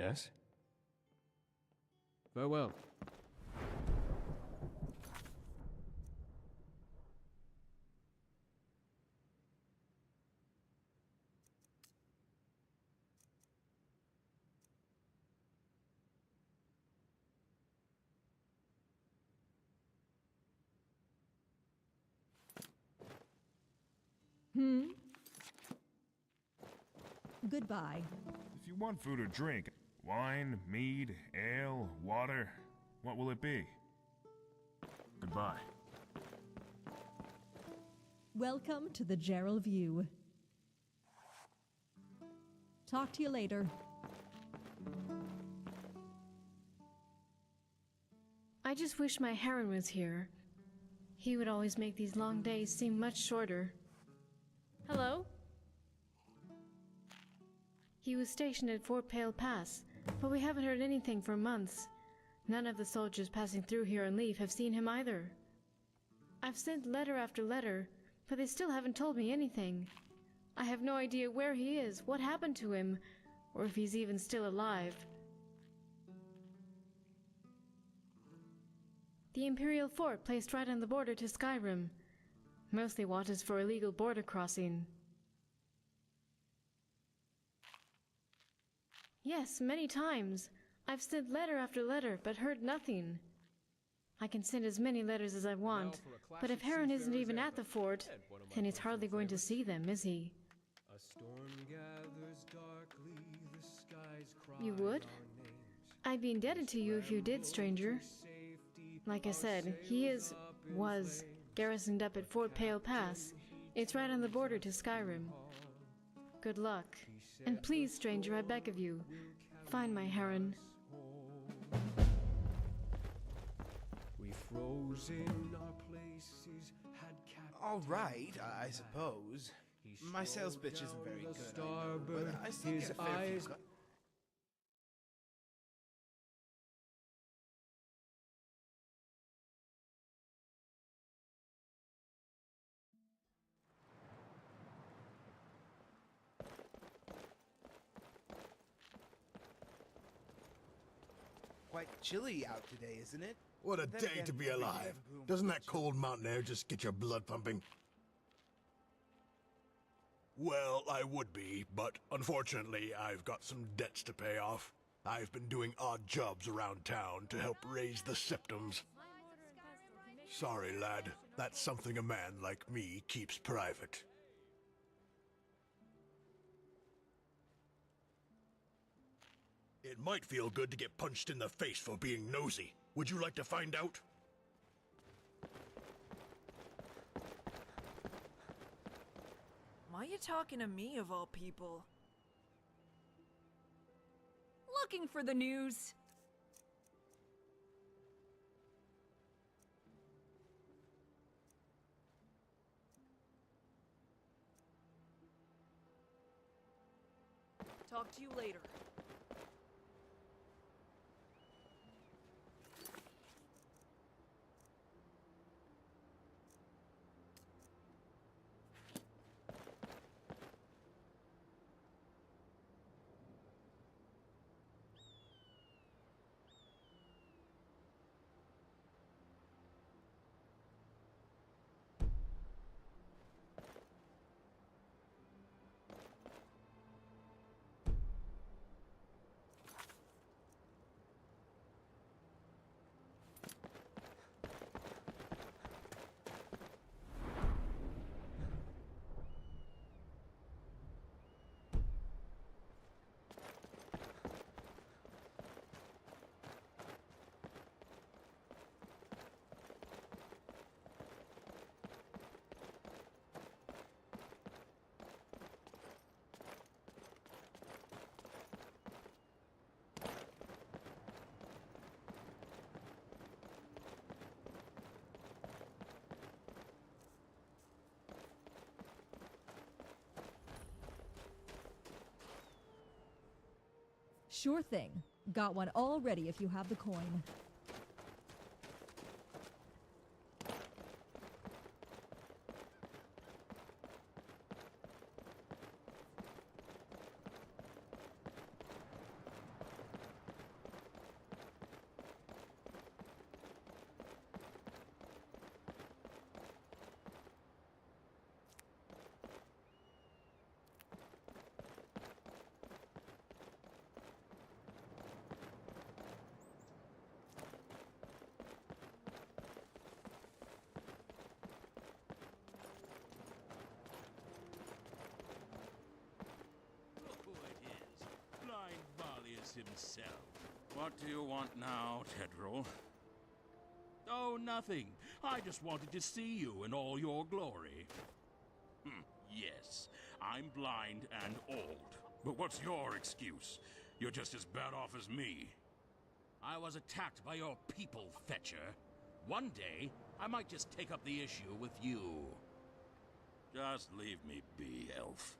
Yes? Farewell. Goodbye. If you want food or drink, wine, mead, ale, water, what will it be? Goodbye. Welcome to the Gerald View. Talk to you later. I just wish my Heron was here. He would always make these long days seem much shorter. Hello? He was stationed at Fort Pale Pass, but we haven't heard anything for months. None of the soldiers passing through here on leave have seen him either. I've sent letter after letter, but they still haven't told me anything. I have no idea where he is, what happened to him, or if he's even still alive. The Imperial Fort placed right on the border to Skyrim. Mostly watches for illegal border crossing. Yes, many times. I've sent letter after letter, but heard nothing. I can send as many letters as I want, but if Heron isn't even at the fort, then he's hardly going to see them, is he? A storm gathers darkly, the skies cry You would? our names. I'd be indebted to you if you did, stranger. Like I said, he was garrisoned up at Fort Pale Pass. It's right on the border to Skyrim. Good luck. And please, stranger, I beg of you, find my Heron. We froze in our places, had captive. All right, I suppose. My sales pitch isn't very good, I know, but I still get a fair few. Quite chilly out today, isn't it? What a Then day again, to be every day alive. of boom Doesn't that culture. cold mountain air just get your blood pumping? Well, I would be, but unfortunately, I've got some debts to pay off. I've been doing odd jobs around town to help raise the symptoms. Sorry, lad. That's something a man like me keeps private. It might feel good to get punched in the face for being nosy. Would you like to find out? Why are you talking to me, of all people? Looking for the news. Talk to you later. Sure thing. Got one all ready if you have the coin. himself. What do you want now, Tedril? Oh, nothing. I just wanted to see you in all your glory. Yes, I'm blind and old. But what's your excuse? You're just as bad off as me. I was attacked by your people, Fetcher. One day, I might just take up the issue with you. Just leave me be, elf.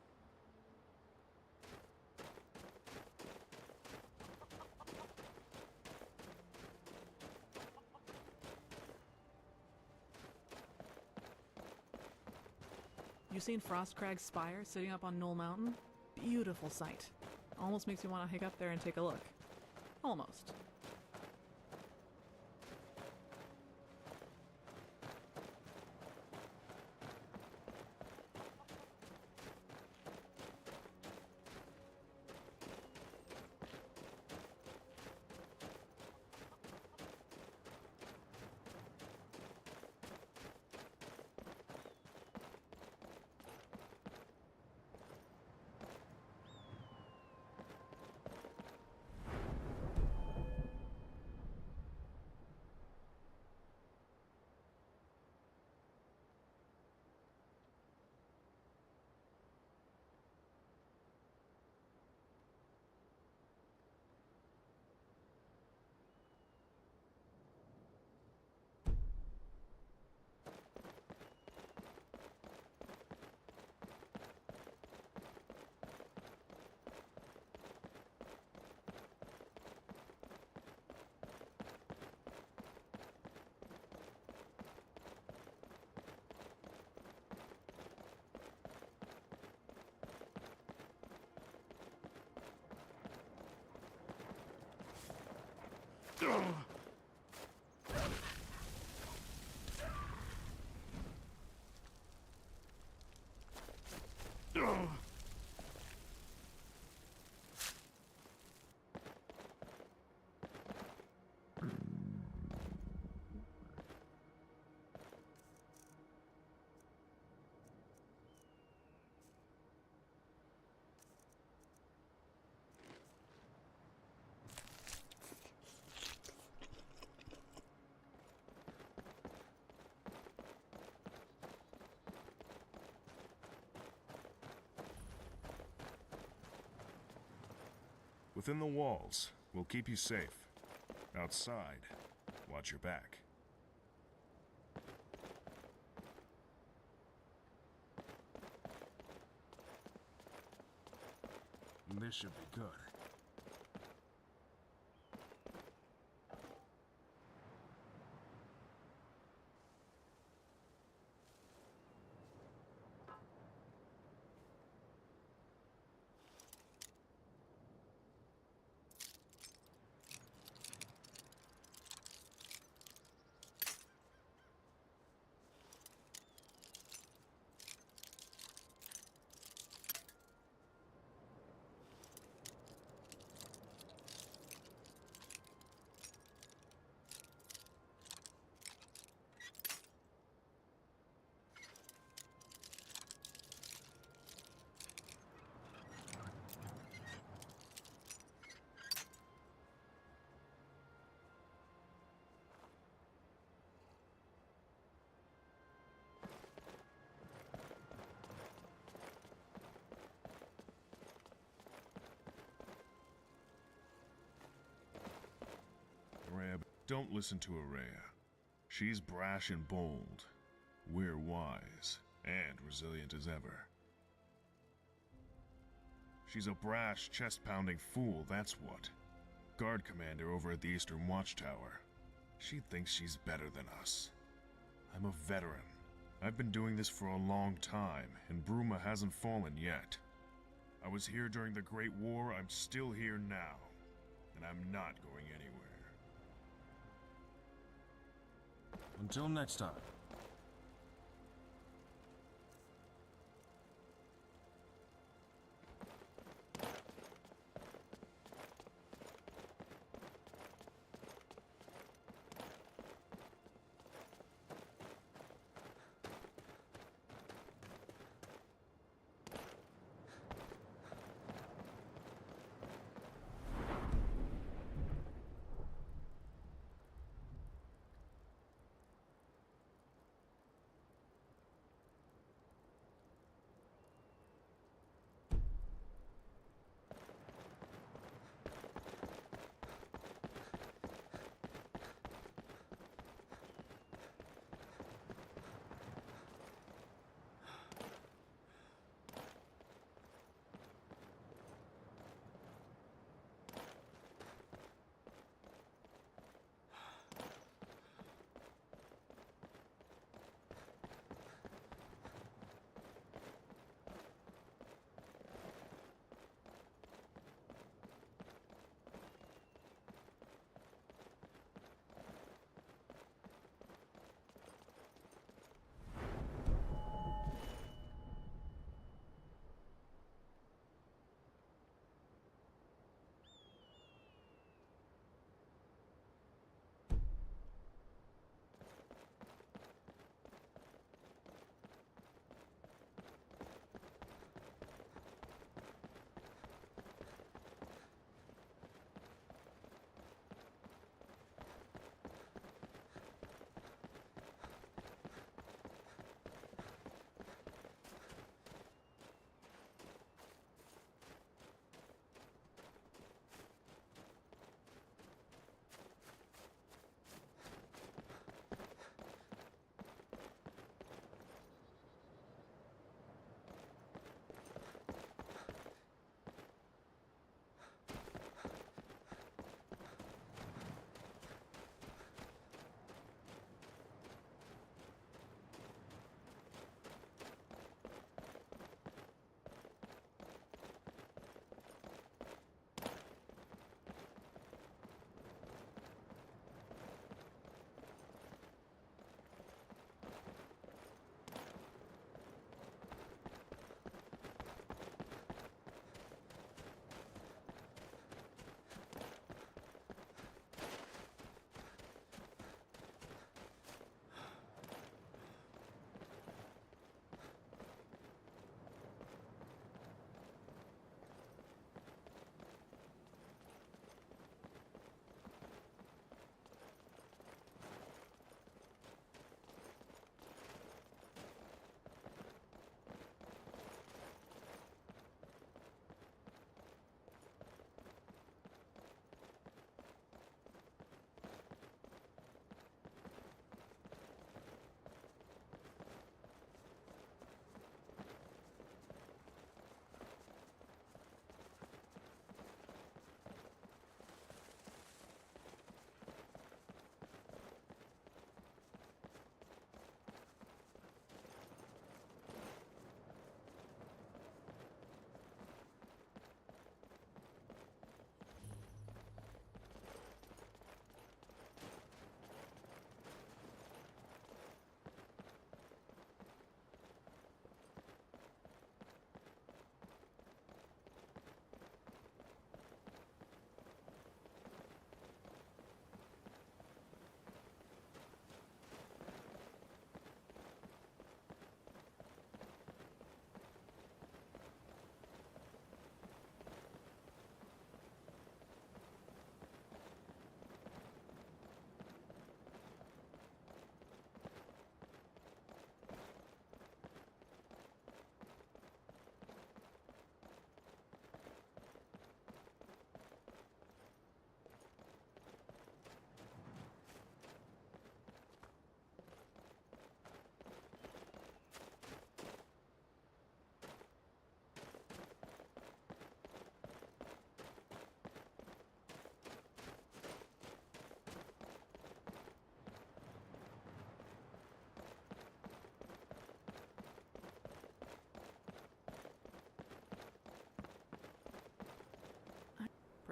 You seen Frostcrag's spire sitting up on Knoll Mountain? Beautiful sight. Almost makes me want to hike up there and take a look. Almost. Within the walls, we'll keep you safe. Outside, watch your back. This should be good. Don't listen to Araya. She's brash and bold. We're wise and resilient as ever. She's a brash, chest-pounding fool, that's what. Guard commander over at the Eastern Watchtower. She thinks she's better than us. I'm a veteran. I've been doing this for a long time, and Bruma hasn't fallen yet. I was here during the Great War, I'm still here now. And I'm not going anywhere. Until next time.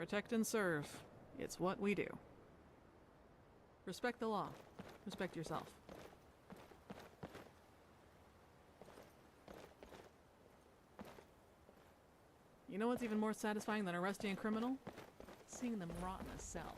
Protect and serve. It's what we do. Respect the law. Respect yourself. You know what's even more satisfying than arresting a criminal? Seeing them rot in a cell.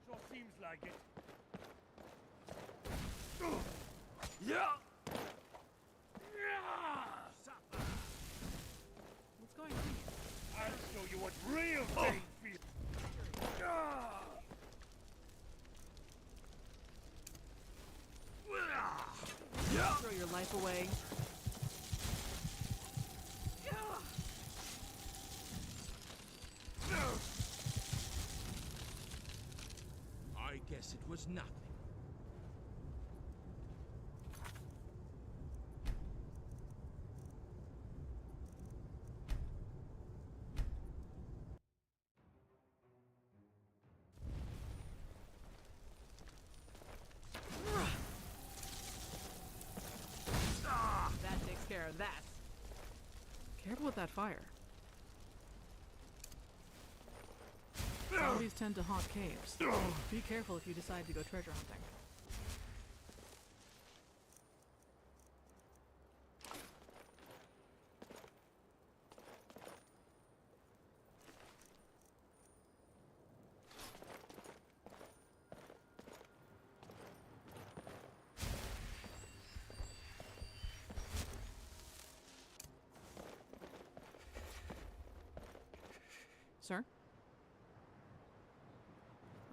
Sure seems like it. Yeah! What's going on here? I'll show you what real pain feels. Throw your life away. I guess it was nothing. That takes care of that. Careful with that fire. Zombies tend to haunt caves. Be careful if you decide to go treasure hunting. Sir?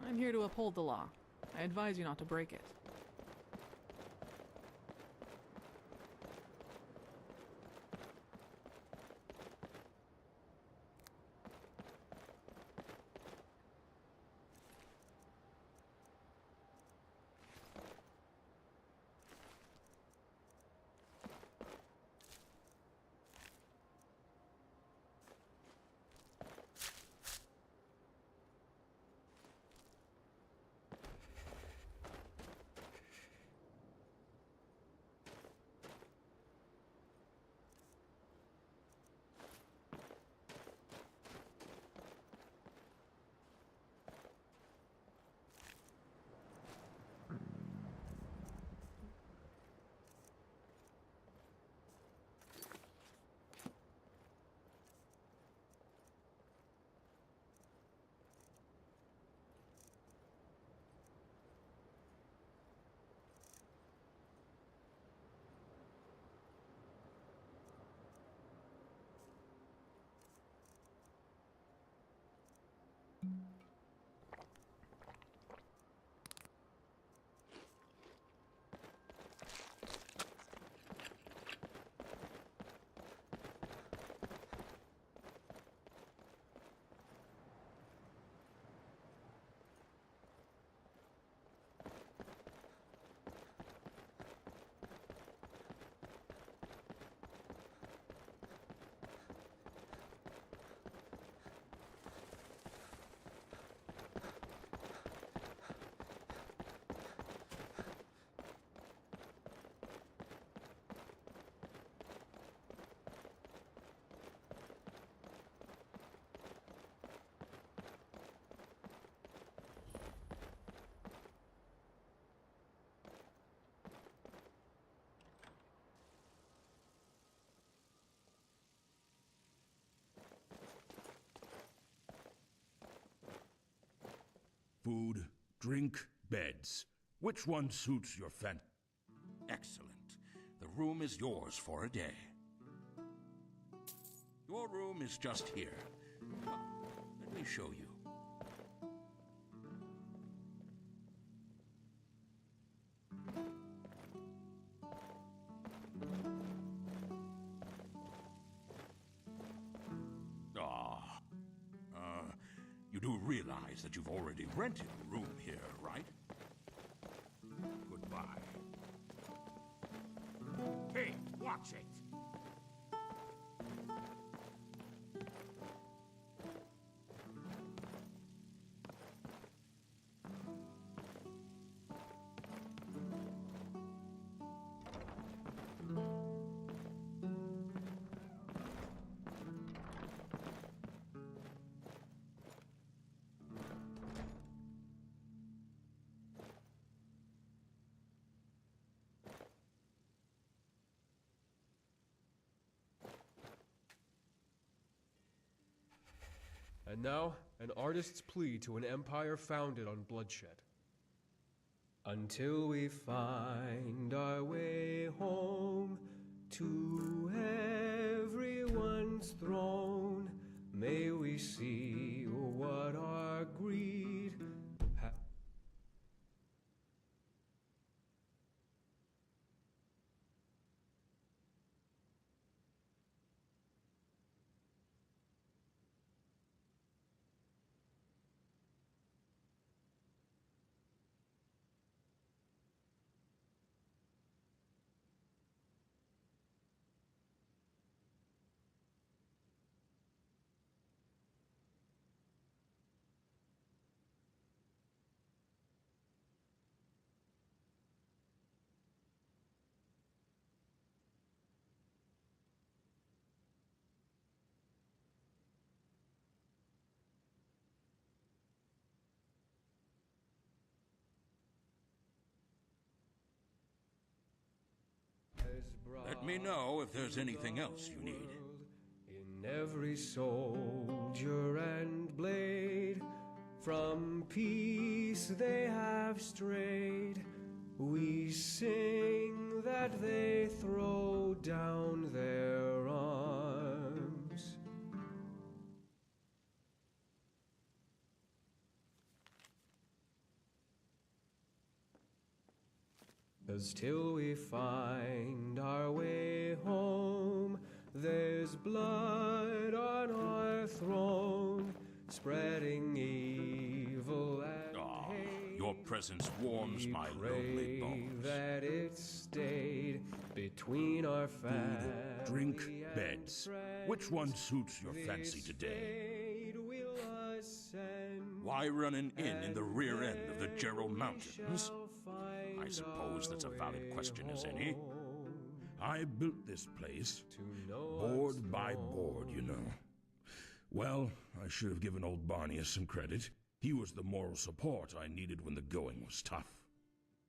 I'm here to uphold the law. I advise you not to break it. Food, drink, beds. Which one suits your Excellent. The room is yours for a day. Your room is just here. Come, let me show you. You do realize that you've already rented a room here, right? Goodbye. Hey, watch it! And now, an artist's plea to an empire founded on bloodshed. Until we find our way home to everyone's throne, may we see what our greed Let me know if there's anything else you need. In every soldier and blade, from peace they have strayed. We sing that they throw down their arms. Cause till we find our way home, there's blood on our throne, spreading evil and hate. Your presence warms my lonely bones. That it stayed between our family. Food, drink, beds. Which one suits your fancy today? Why run an inn in the rear end of the Gerald Mountains? I suppose that's a valid question as any. I built this place, board by board, you know. Well, I should have given old Barnius some credit. He was the moral support I needed when the going was tough.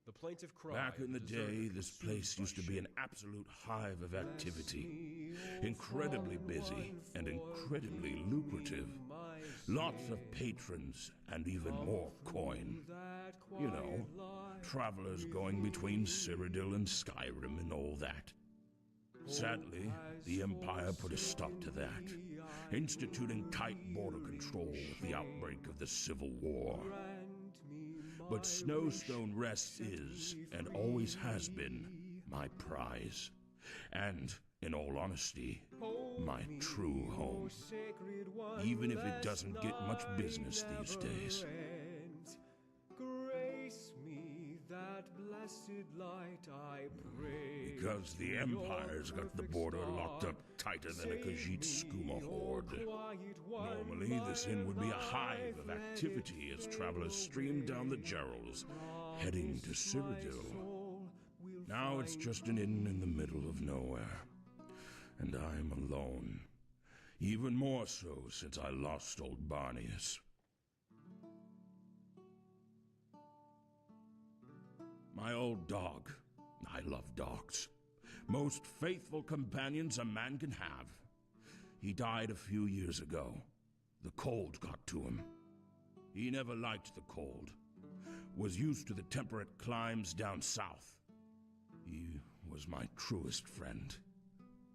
The plaintive cry. Back in the day, this place used to be an absolute hive of activity. Incredibly busy and incredibly lucrative. Lots of patrons and even more coin. You know, travelers going between Cyrodiil and Skyrim and all that. Sadly, the Empire put a stop to that, instituting tight border control with the outbreak of the Civil War. But Snowstone Rest is, and always has been, my prize. And, in all honesty, my true home. Even if it doesn't get much business these days. Grace me that blessed light, I pray. Because the Empire's got the border locked up tighter than a Khajiit skooma horde. Normally, this inn would be a hive of activity as travelers stream down the Gerals, heading to Cyrodiil. Now it's just an inn in the middle of nowhere. And I'm alone. Even more so since I lost old Barnius. My old dog. I love dogs. Most faithful companions a man can have. He died a few years ago. The cold got to him. He never liked the cold. Was used to the temperate climes down south. He was my truest friend.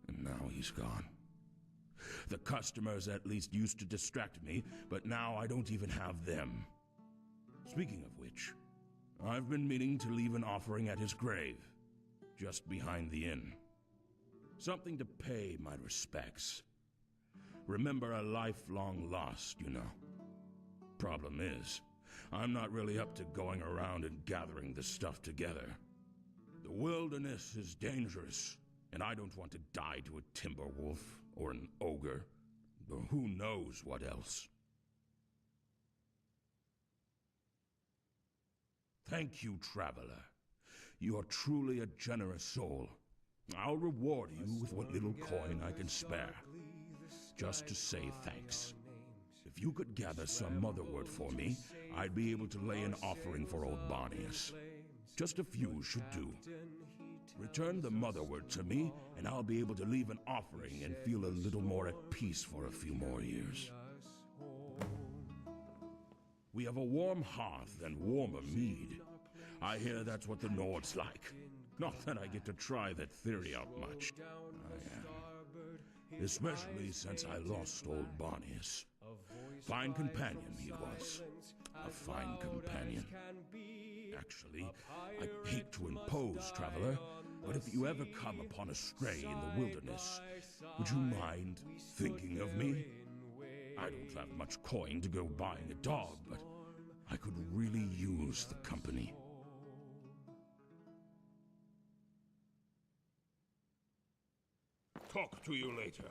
And now he's gone. The customers at least used to distract me, but now I don't even have them. Speaking of which, I've been meaning to leave an offering at his grave, just behind the inn. Something to pay my respects. Remember a lifelong loss, you know. Problem is, I'm not really up to going around and gathering the stuff together. The wilderness is dangerous, and I don't want to die to a timber wolf or an ogre, or who knows what else. Thank you, traveler. You are truly a generous soul. I'll reward you with what little coin I can spare, just to say thanks. If you could gather some motherwort for me, I'd be able to lay an offering for old Barnius. Just a few should do. Return the motherwort to me, and I'll be able to leave an offering and feel a little more at peace for a few more years. We have a warm hearth and warmer mead. I hear that's what the Nords like. Not that I get to try that theory out much. Especially since I lost old Barnius. Fine companion he was. A fine companion. Actually, I hate to impose, traveler, but if you ever come upon a stray in the wilderness, would you mind thinking of me? I don't have much coin to go buying a dog, but I could really use the company. Talk to you later.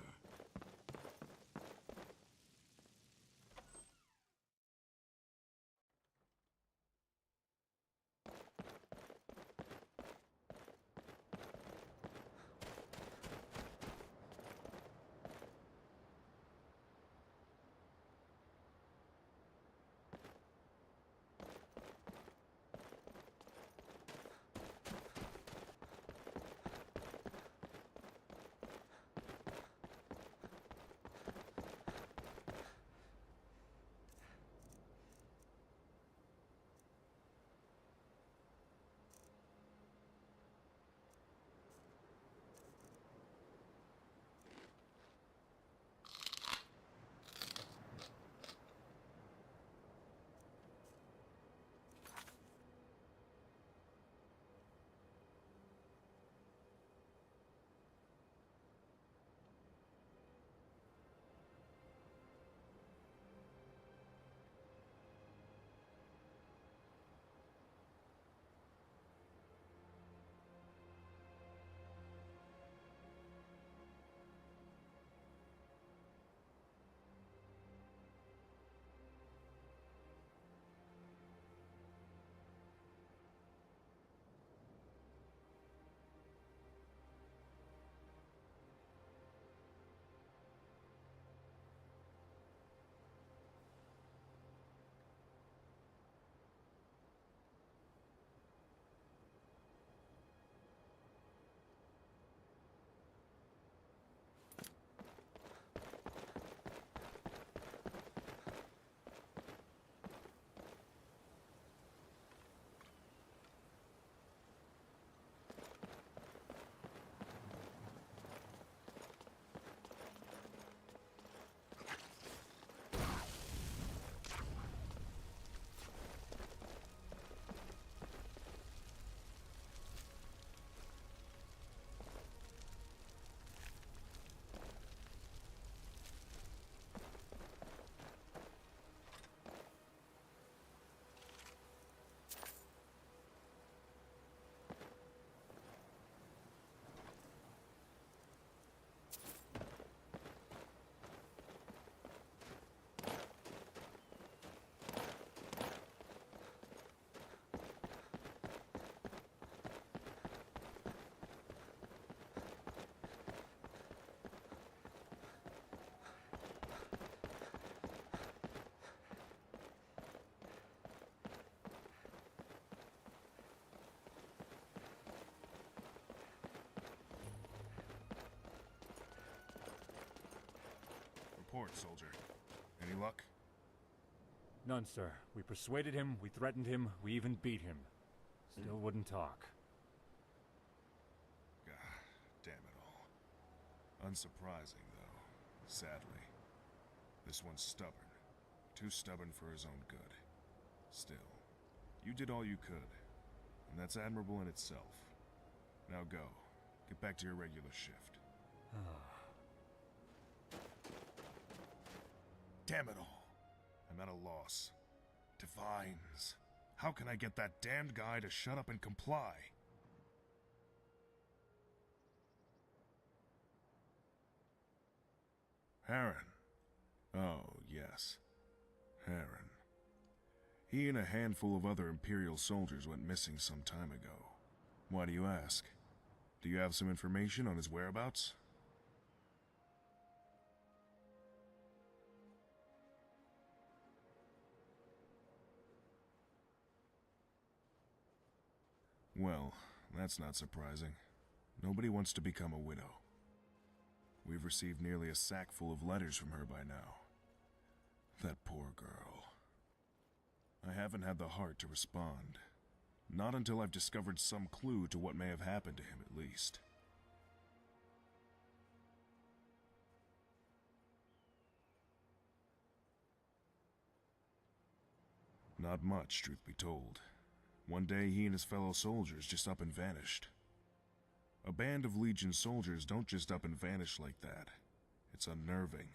Report, soldier. Any luck? None, sir. We persuaded him, we threatened him, we even beat him. Still wouldn't talk. Damn it all. Unsurprising, though. Sadly. This one's stubborn. Too stubborn for his own good. Still, you did all you could, and that's admirable in itself. Now go. Get back to your regular shift. Damn it all. I'm at a loss. Divines. How can I get that damned guy to shut up and comply? Harren. Oh, yes. Harren. He and a handful of other Imperial soldiers went missing some time ago. Why do you ask? Do you have some information on his whereabouts? Well, that's not surprising. Nobody wants to become a widow. We've received nearly a sack full of letters from her by now. That poor girl. I haven't had the heart to respond. Not until I've discovered some clue to what may have happened to him, at least. Not much, truth be told. One day he and his fellow soldiers just up and vanished. A band of Legion soldiers don't just up and vanish like that. It's unnerving.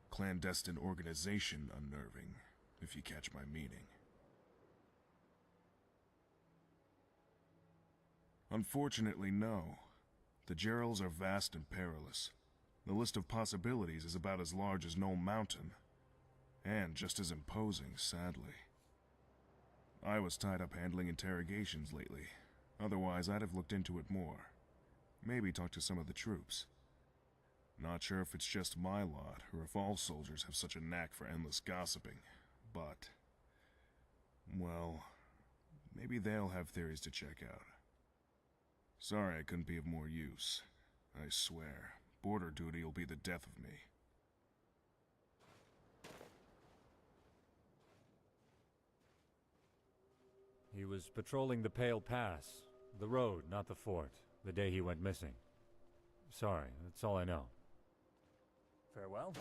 Clandestine organization unnerving, if you catch my meaning. Unfortunately, no. The Gerals are vast and perilous. The list of possibilities is about as large as Knoll Mountain. And just as imposing, sadly. I was tied up handling interrogations lately. Otherwise, I'd have looked into it more. Maybe talked to some of the troops. Not sure if it's just my lot, or if all soldiers have such a knack for endless gossiping. But, well, maybe they'll have theories to check out. Sorry I couldn't be of more use. I swear, border duty will be the death of me. He was patrolling the Pale Pass. The road, not the fort, the day he went missing. Sorry, that's all I know. Farewell.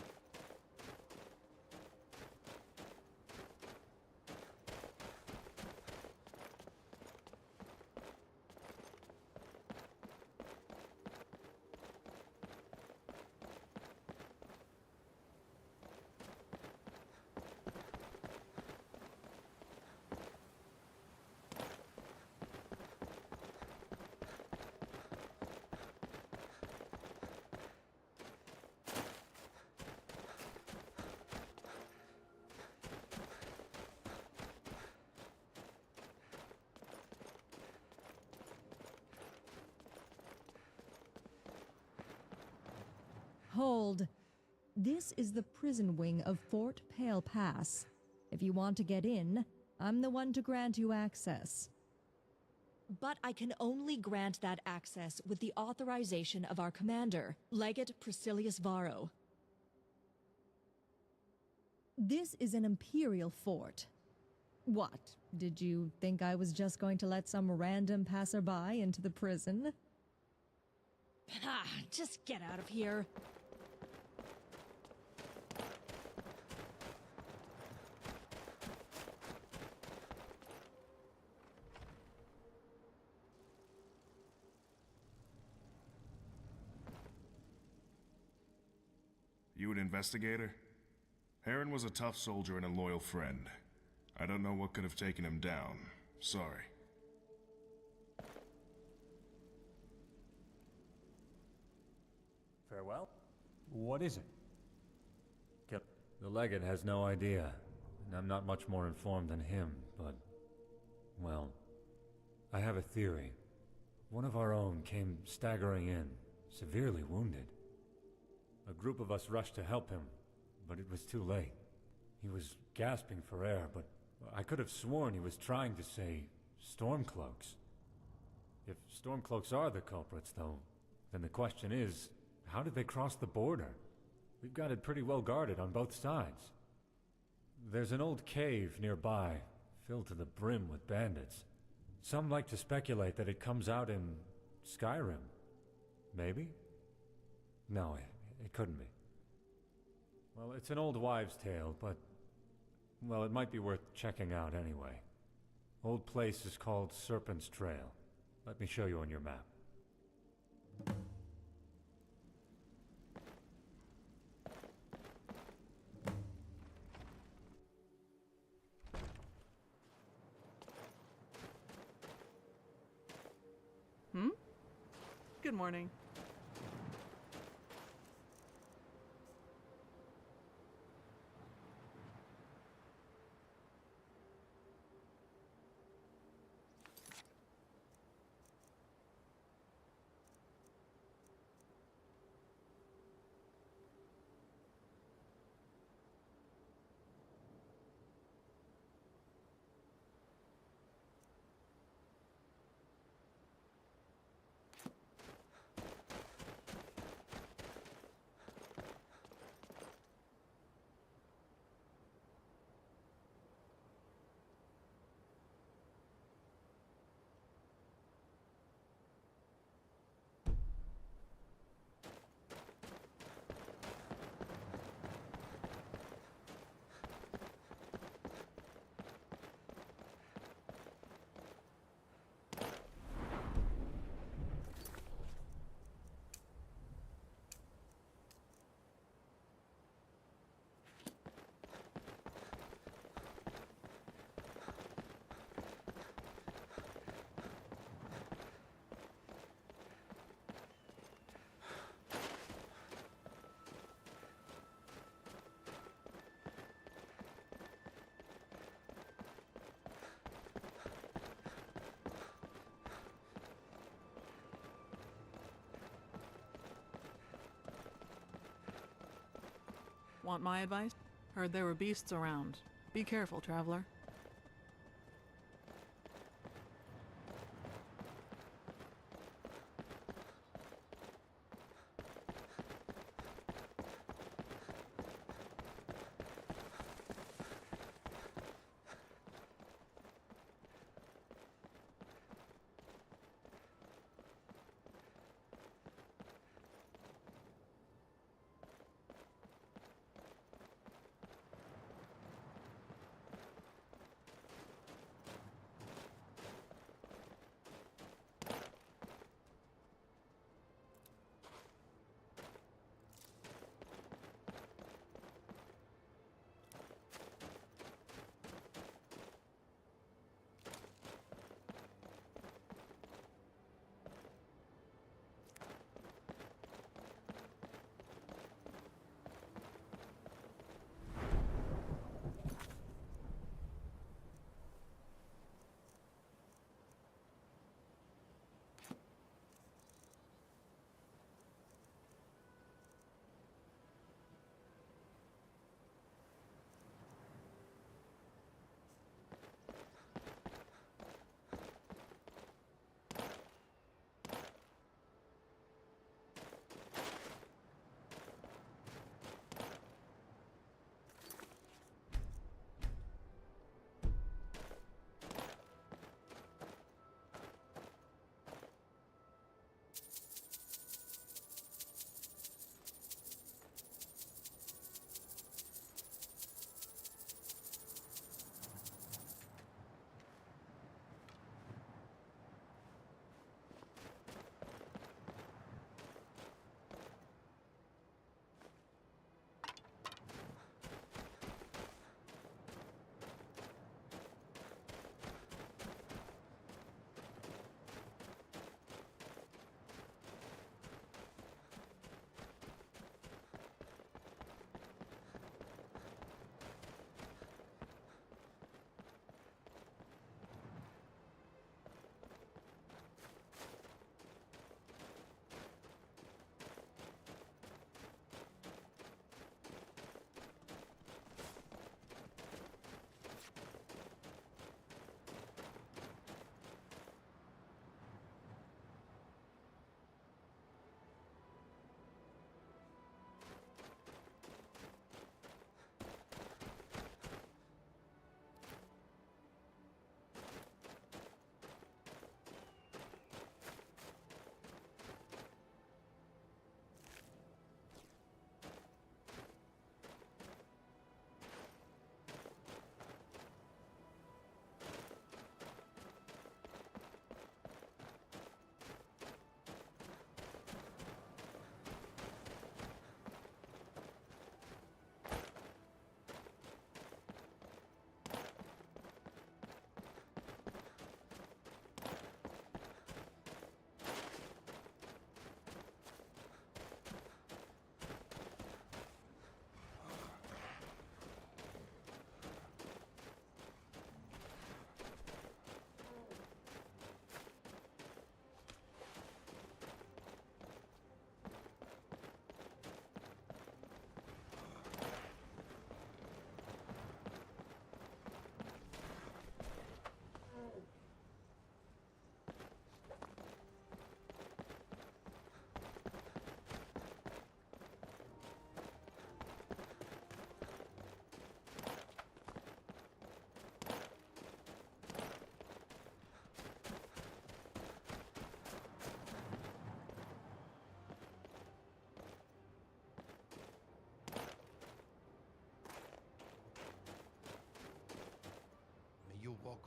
Hold. This is the prison wing of Fort Pale Pass. If you want to get in, I'm the one to grant you access. But I can only grant that access with the authorization of our commander, Legate Priscillius Varro. This is an Imperial fort. What, did you think I was just going to let some random passerby into the prison? Ah, just get out of here. You an investigator? Harren was a tough soldier and a loyal friend. I don't know what could have taken him down. Sorry. Farewell? What is it? The legate has no idea, and I'm not much more informed than him, but... well, I have a theory. One of our own came staggering in, severely wounded. A group of us rushed to help him, but it was too late. He was gasping for air, but I could have sworn he was trying to say Stormcloaks. If Stormcloaks are the culprits, though, then the question is, how did they cross the border? We've got it pretty well guarded on both sides. There's an old cave nearby, filled to the brim with bandits. Some like to speculate that it comes out in Skyrim. Maybe? No, it couldn't be. Well, it's an old wives' tale, but... well, it might be worth checking out anyway. Old place is called Serpent's Trail. Let me show you on your map. Good morning. Want my advice? Heard there were beasts around. Be careful, traveler.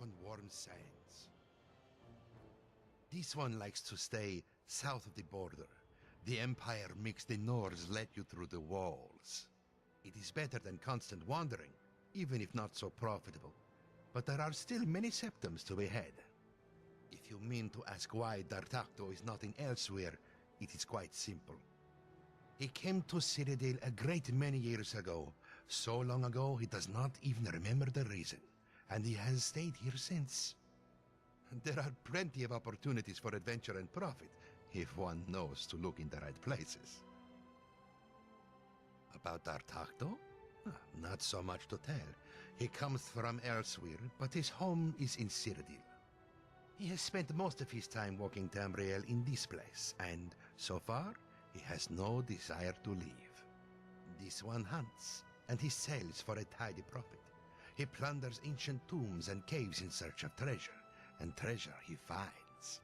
on warm sands. This one likes to stay south of the border. The Empire makes the Nords let you through the walls. It is better than constant wandering, even if not so profitable. But there are still many septums to behead. If you mean to ask why D'Artagnan is not in Elsewhere, it is quite simple. He came to Citadel a great many years ago, so long ago he does not even remember the reason, and he has stayed here since. There are plenty of opportunities for adventure and profit, if one knows to look in the right places. About D'Artagnan? Not so much to tell. He comes from elsewhere, but his home is in Citadel. He has spent most of his time walking Tamriel in this place, and so far, he has no desire to leave. This one hunts, and he sells for a tidy profit. He plunders ancient tombs and caves in search of treasure, and treasure he finds.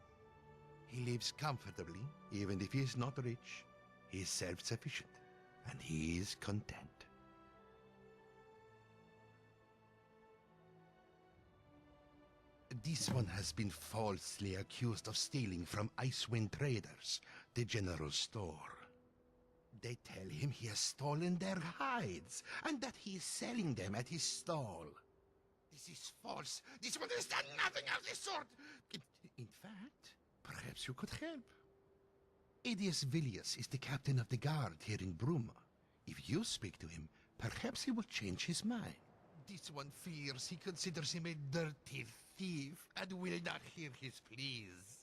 He lives comfortably, even if he is not rich. He is self-sufficient, and he is content. This one has been falsely accused of stealing from Icewind Traders, the general store. They tell him he has stolen their hides, and that he is selling them at his stall. This is false. This one has done nothing of the sort. In fact, perhaps you could help. Aedius Villius is the captain of the guard here in Bruma. If you speak to him, perhaps he will change his mind. This one fears he considers him a dirty thief and will not hear his pleas.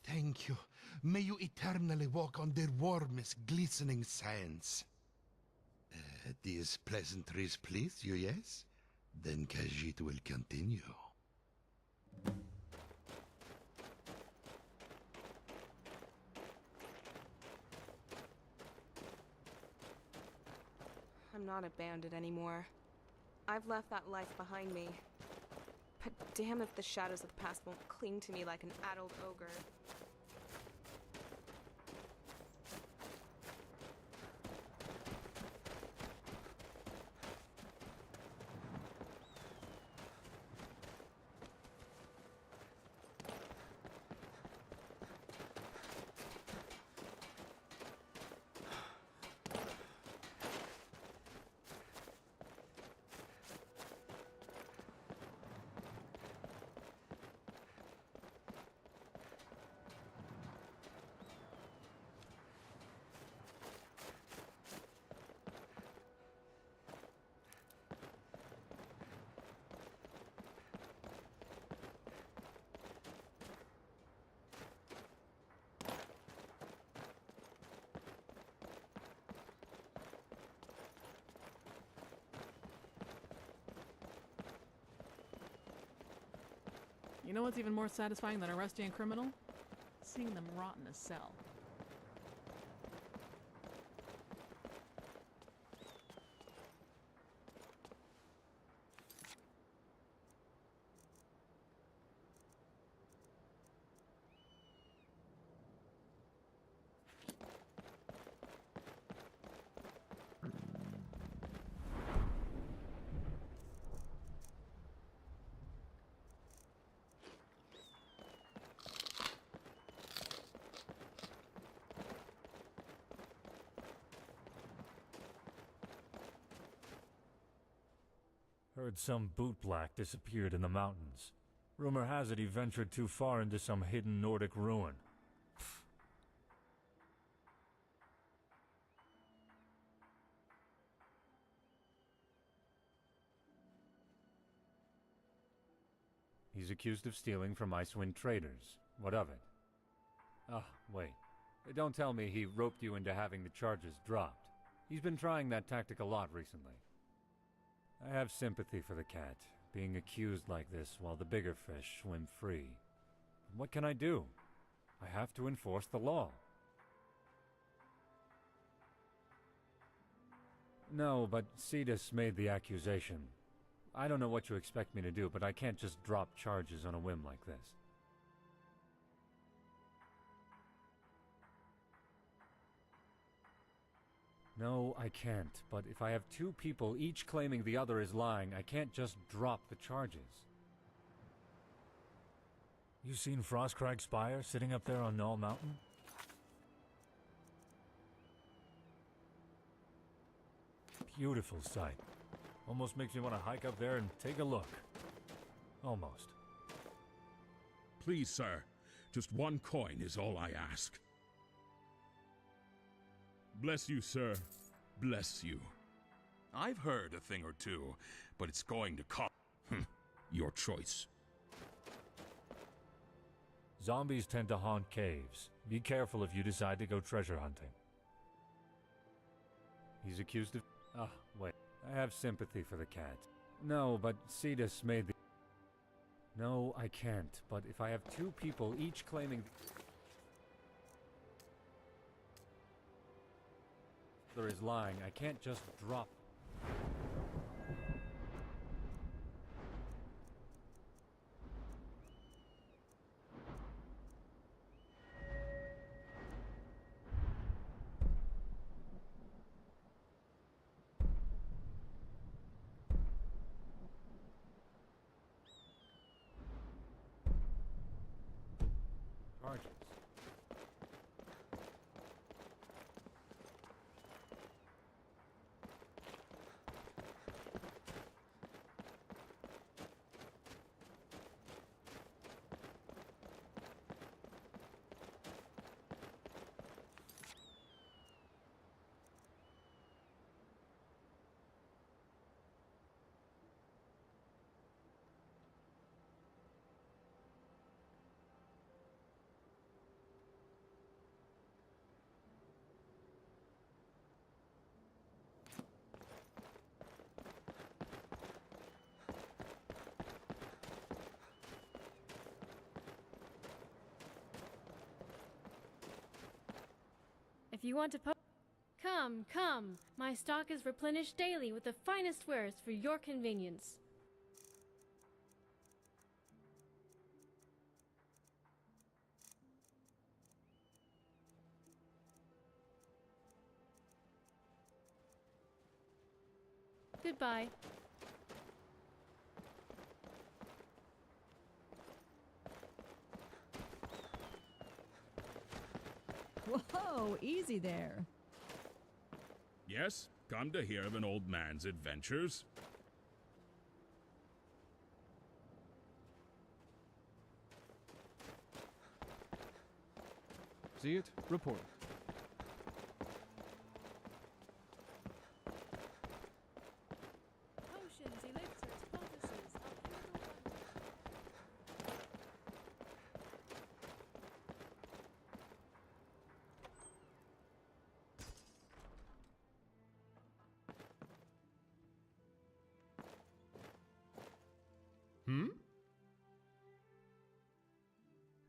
Thank you. May you eternally walk on the warmest, glistening sands. These pleasantries please you, yes? Then Khajiit will continue. I'm not a bandit anymore. I've left that life behind me. But damn if the shadows of the past won't cling to me like an addled ogre. You know what's even more satisfying than arresting a criminal? Seeing them rot in a cell. Heard some bootblack disappeared in the mountains. Rumor has it he ventured too far into some hidden Nordic ruin. He's accused of stealing from Icewind Traders. What of it? Ah, wait. Don't tell me he roped you into having the charges dropped. He's been trying that tactic a lot recently. I have sympathy for the cat, being accused like this while the bigger fish swim free. What can I do? I have to enforce the law. No, but Cetus made the accusation. I don't know what you expect me to do, but I can't just drop charges on a whim like this. No, I can't. But if I have two people each claiming the other is lying, I can't just drop the charges. You seen Frostcrag Spire sitting up there on Null Mountain? Beautiful sight. Almost makes me want to hike up there and take a look. Almost. Please, sir. Just one coin is all I ask. Bless you, sir. Bless you. I've heard a thing or two, but it's going to cost. Your choice. Zombies tend to haunt caves. Be careful if you decide to go treasure hunting. He's accused of... Ah, wait. I have sympathy for the cat. No, but Cetus made the... No, I can't. But if I have two people each claiming... The other is lying, I can't just drop... charges. If you want to come, come. My stock is replenished daily with the finest wares for your convenience. Goodbye. Whoa, easy there. Yes, come to hear of an old man's adventures. See it? Report. Potions, elixirs, poultices,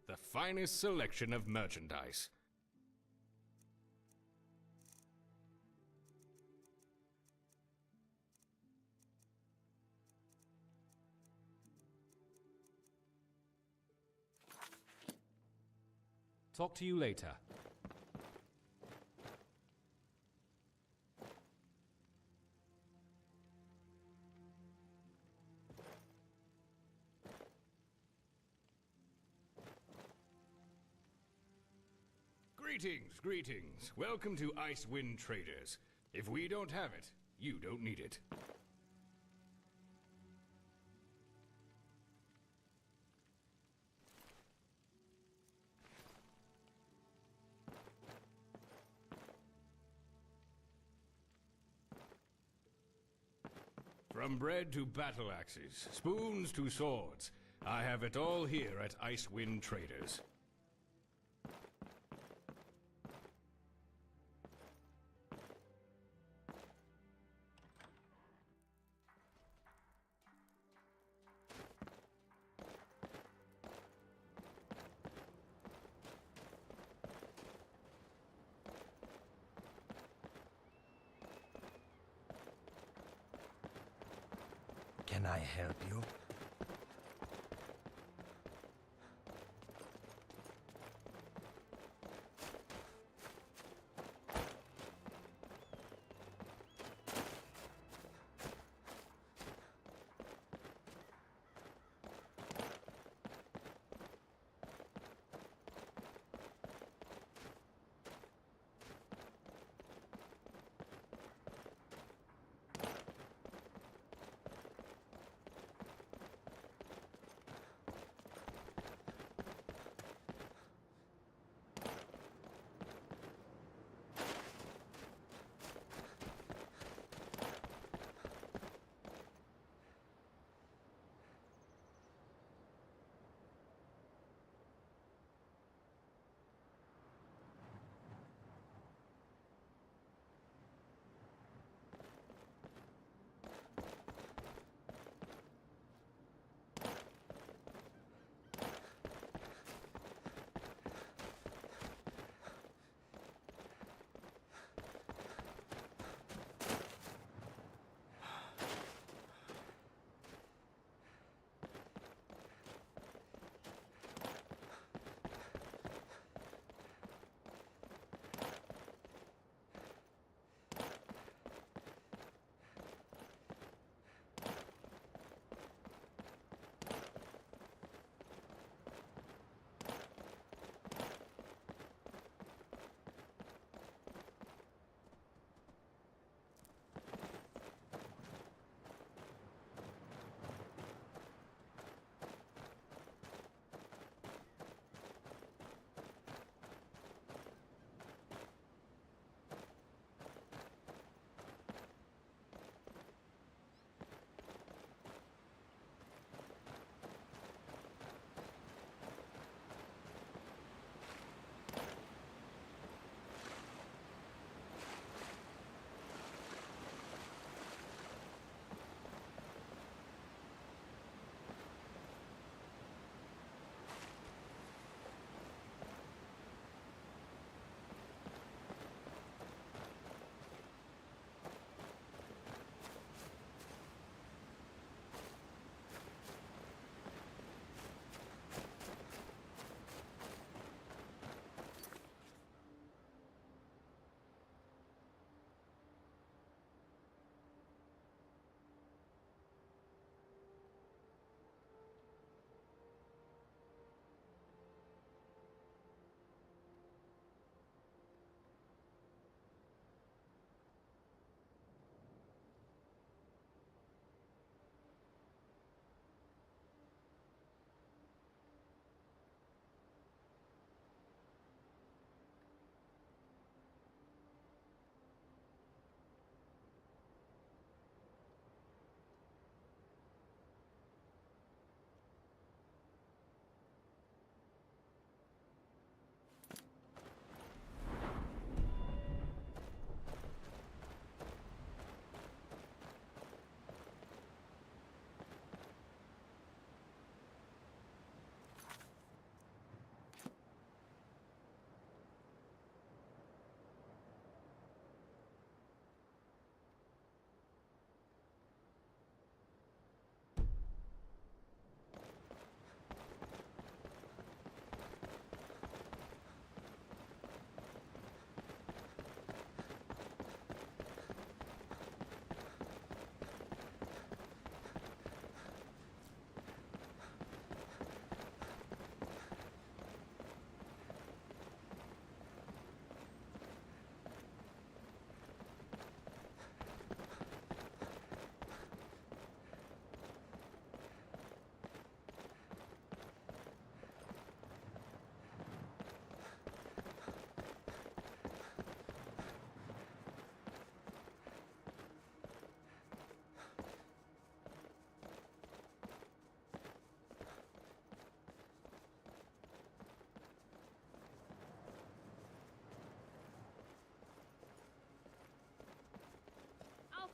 The finest selection of merchandise. Talk to you later. Greetings, greetings. Welcome to Icewind Traders. If we don't have it, you don't need it. From bread to battle axes, spoons to swords, I have it all here at Icewind Traders. Can I help you?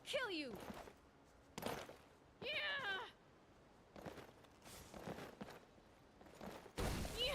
kill you! Yeah! Yeah!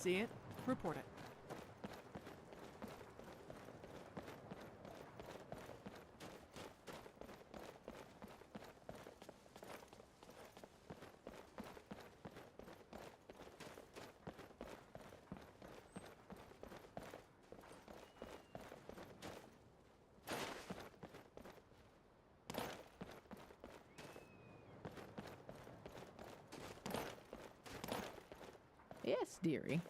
See it, report it. Yes, dearie.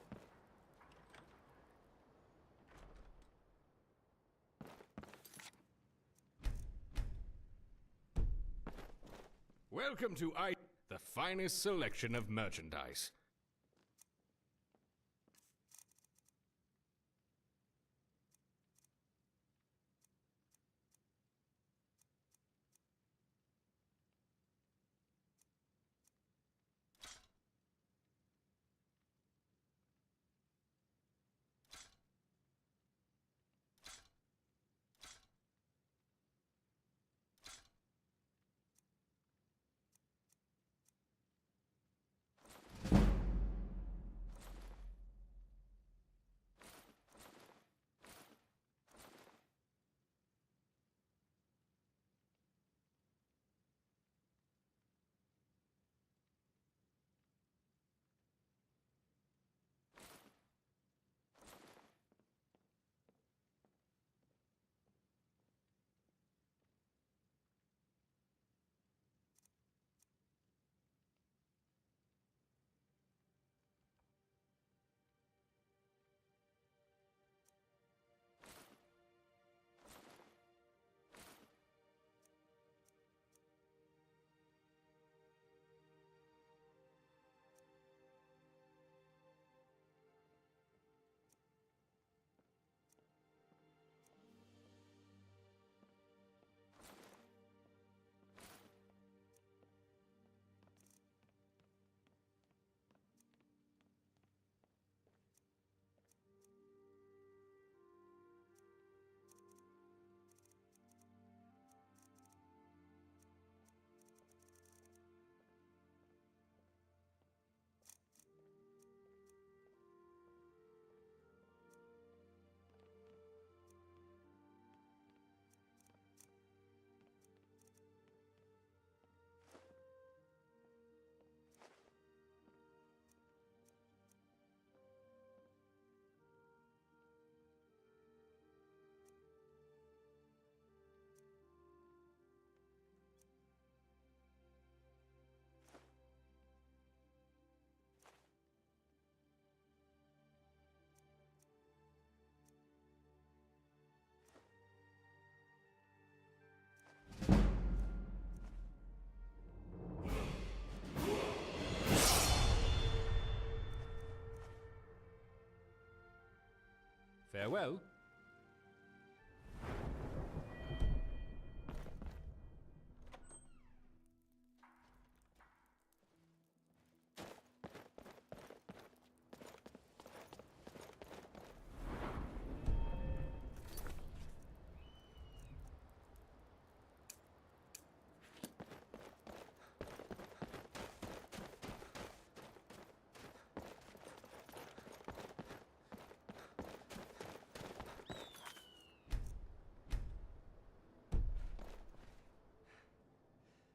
Welcome to the finest selection of merchandise. Farewell.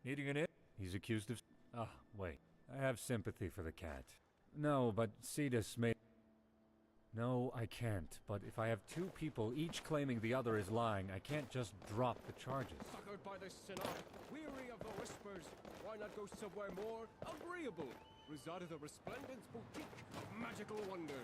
Needing an it? He's accused of... Ah, wait. I have sympathy for the cat. No, but Cetus may... No, I can't. But if I have two people each claiming the other is lying, I can't just drop the charges. Suckered by the synod, weary of the whispers, why not go somewhere more agreeable? Reside at the Resplendence Boutique of Magical Wonder.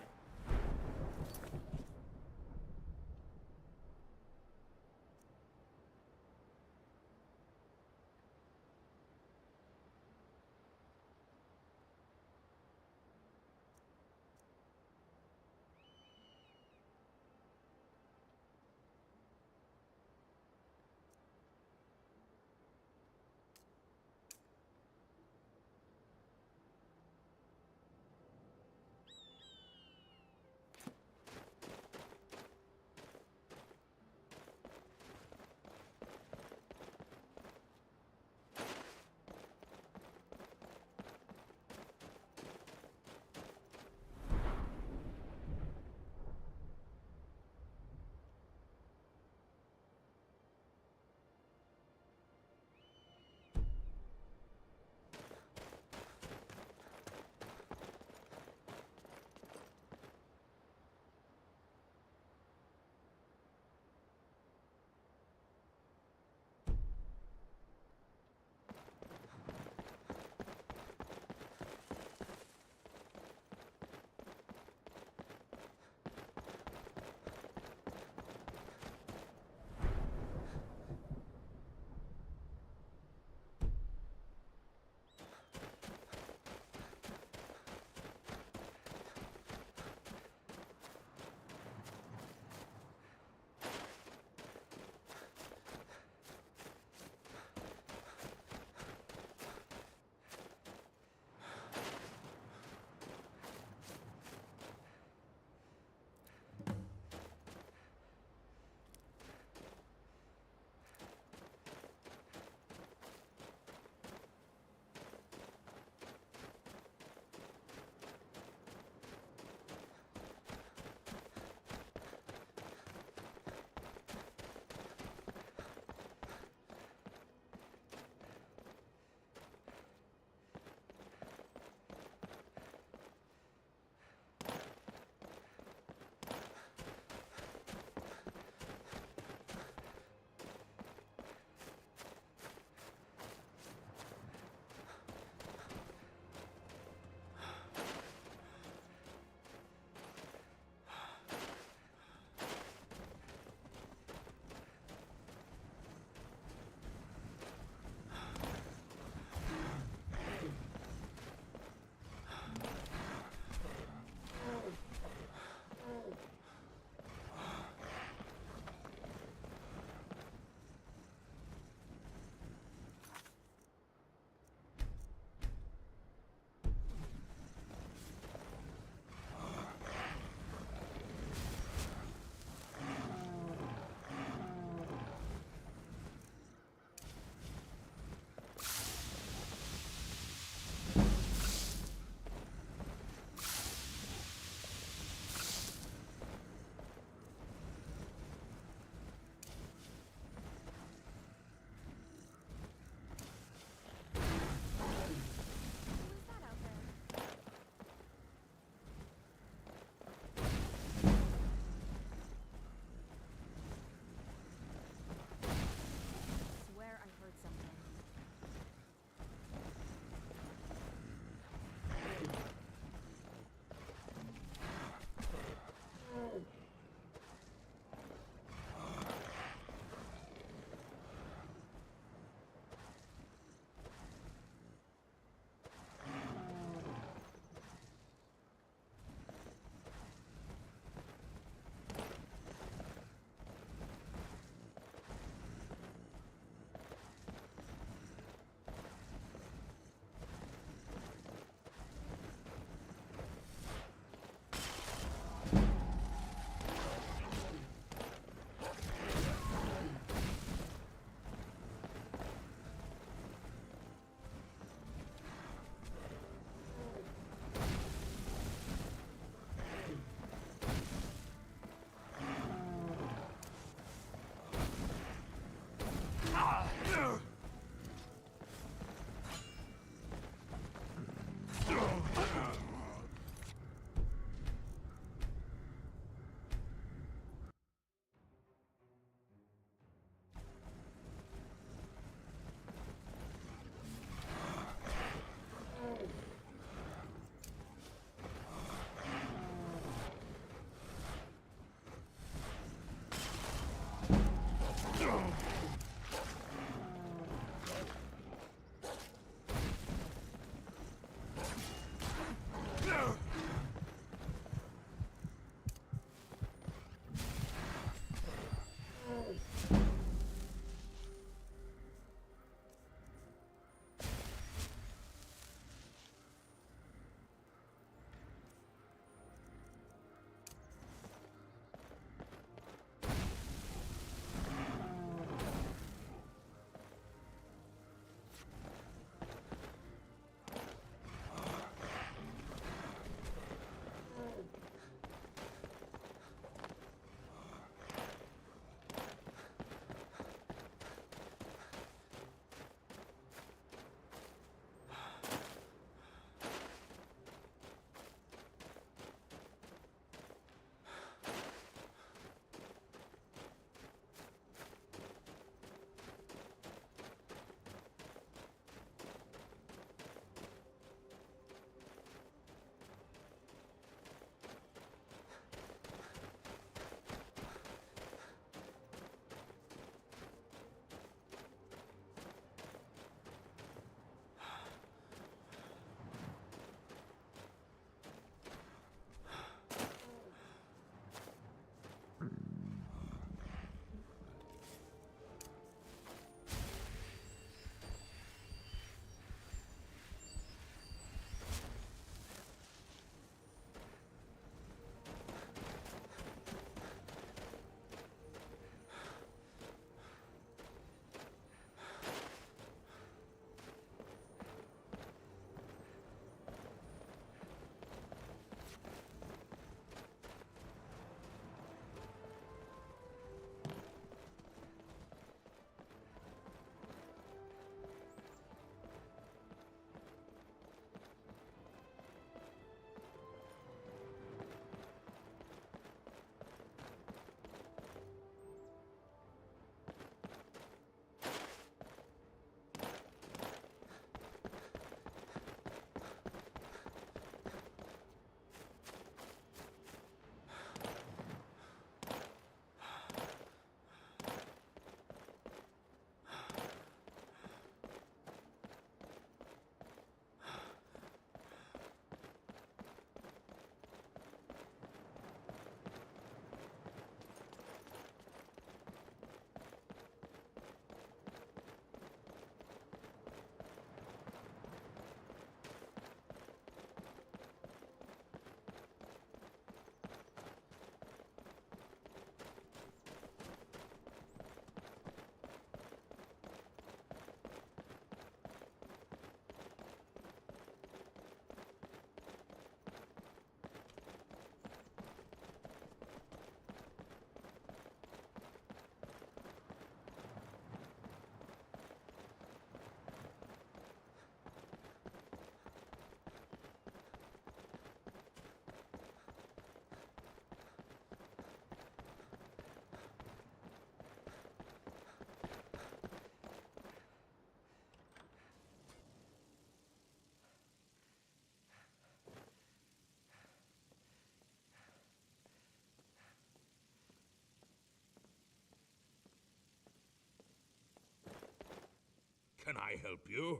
I help you?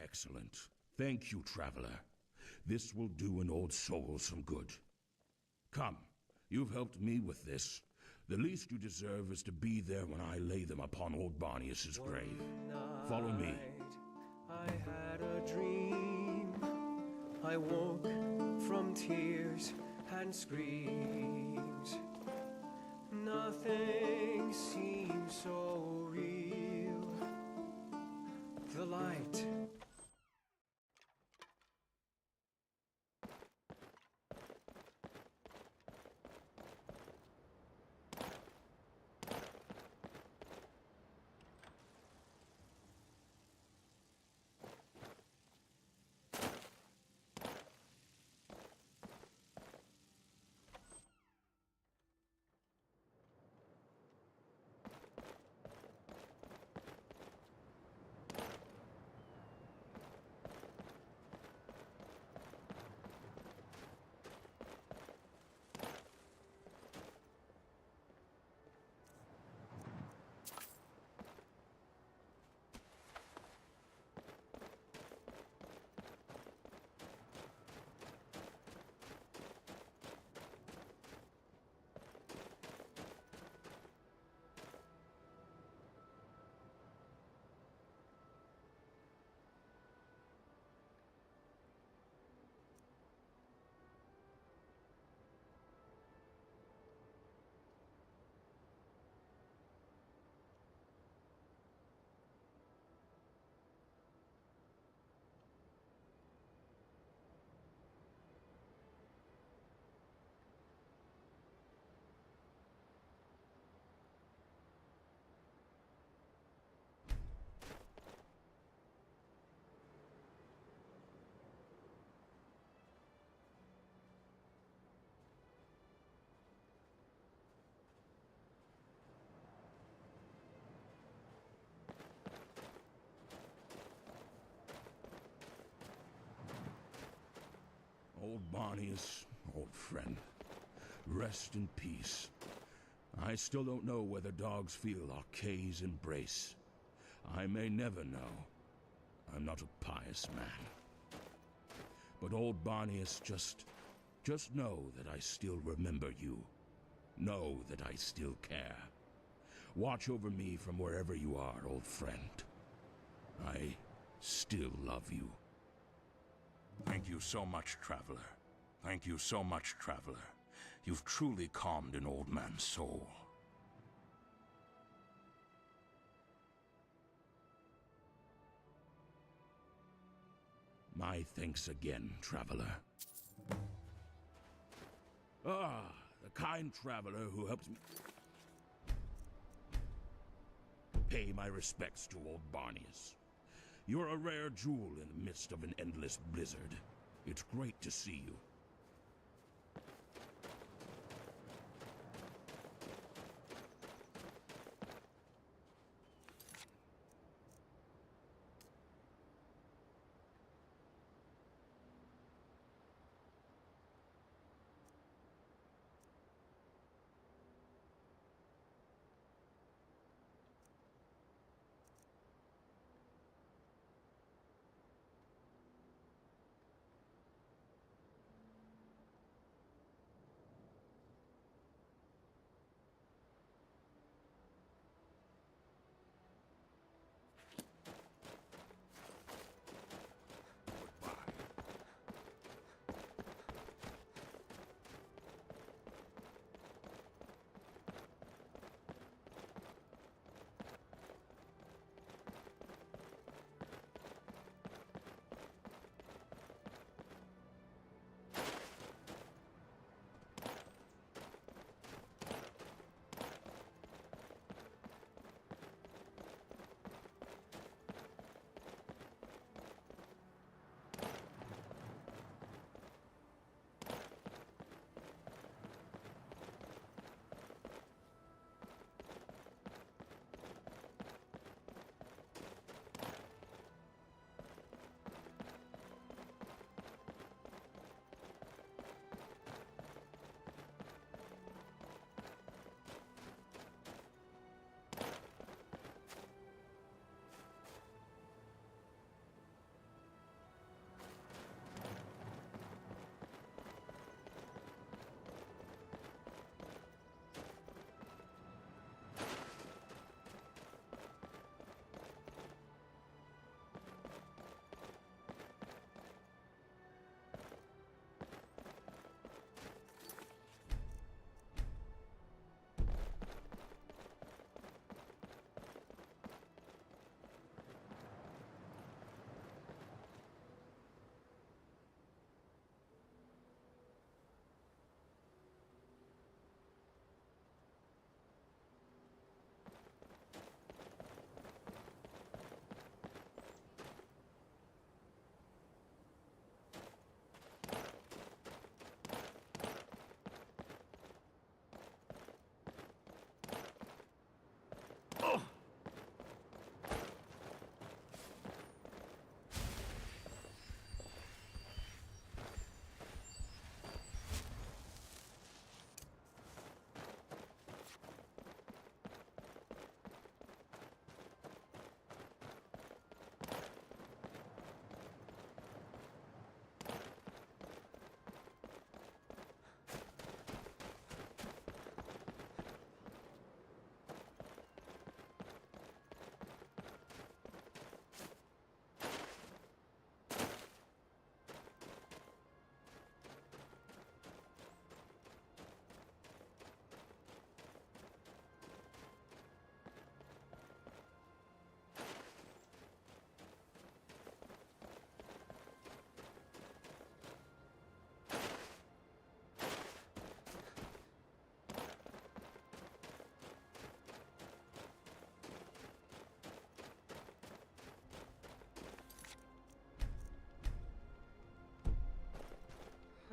Excellent. Thank you, traveler. This will do an old soul some good. Come, you've helped me with this. The least you deserve is to be there when I lay them upon old Barnius's grave. Follow me. I had a dream. I woke from tears and screams. Nothing seems so real. The light. Old Barnius, old friend, rest in peace. I still don't know whether dogs feel Arkay's embrace. I may never know. I'm not a pious man. But old Barnius, just know that I still remember you. Know that I still care. Watch over me from wherever you are, old friend. I still love you. Thank you so much, traveler. Thank you so much, traveler. You've truly calmed an old man's soul. My thanks again, traveler. Ah, the kind traveler who helped me pay my respects to old Barnius. You're a rare jewel in the midst of an endless blizzard. It's great to see you.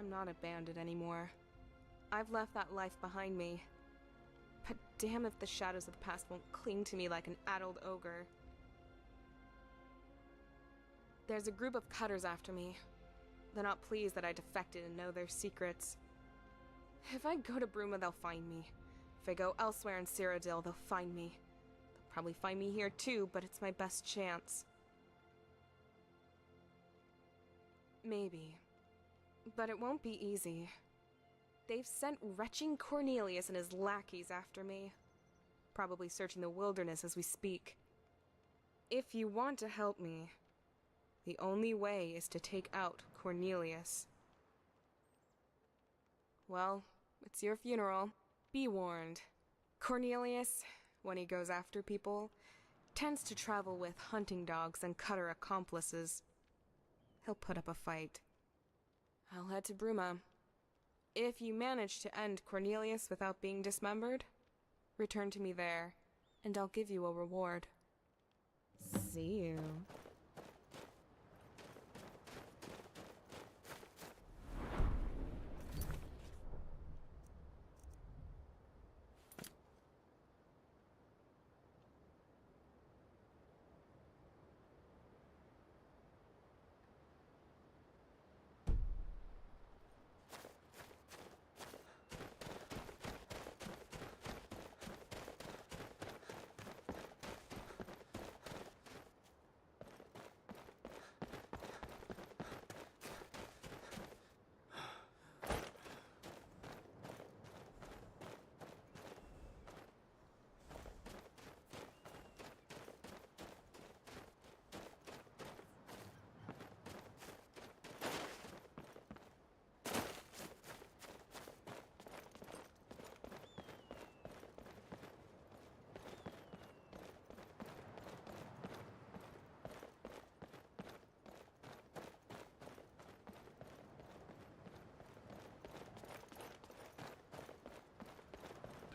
I'm not a bandit anymore. I've left that life behind me. But damn if the shadows of the past won't cling to me like an addled ogre. There's a group of cutters after me. They're not pleased that I defected and know their secrets. If I go to Bruma, they'll find me. If I go elsewhere in Cyrodiil, they'll find me. They'll probably find me here too, but it's my best chance. Maybe. But it won't be easy. They've sent retching Cornelius and his lackeys after me. Probably searching the wilderness as we speak. If you want to help me, the only way is to take out Cornelius. Well, it's your funeral. Be warned. Cornelius, when he goes after people, tends to travel with hunting dogs and cutter accomplices. He'll put up a fight. I'll head to Bruma. If you manage to end Cornelius without being dismembered, return to me there, and I'll give you a reward. See you.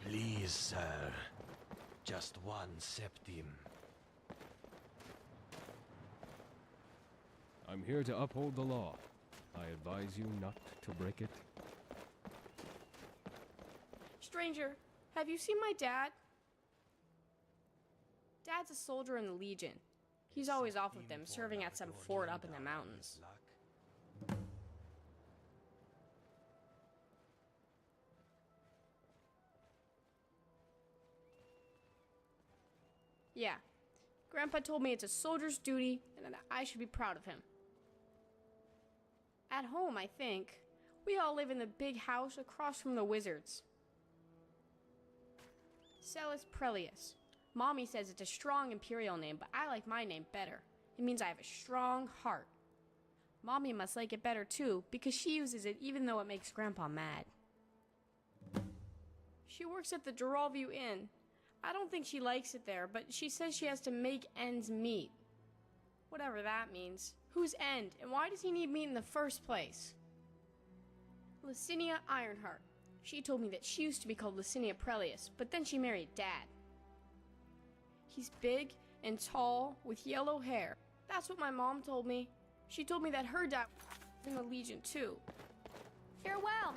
Please, sir. Just one septim. I'm here to uphold the law. I advise you not to break it. Stranger, have you seen my dad? Dad's a soldier in the Legion. He's always off with them, serving at some fort up in the mountains. Yeah. Grandpa told me it's a soldier's duty and that I should be proud of him. At home, I think. We all live in the big house across from the wizards. Celis Prelius. Mommy says it's a strong imperial name, but I like my name better. It means I have a strong heart. Mommy must like it better too, because she uses it even though it makes Grandpa mad. She works at the Geralview Inn. I don't think she likes it there, but she says she has to make ends meet. Whatever that means. Whose end, and why does he need meat in the first place? Licinia Ironheart. She told me that she used to be called Licinia Prelius, but then she married Dad. He's big and tall with yellow hair. That's what my mom told me. She told me that her dad was in the Legion too. Farewell!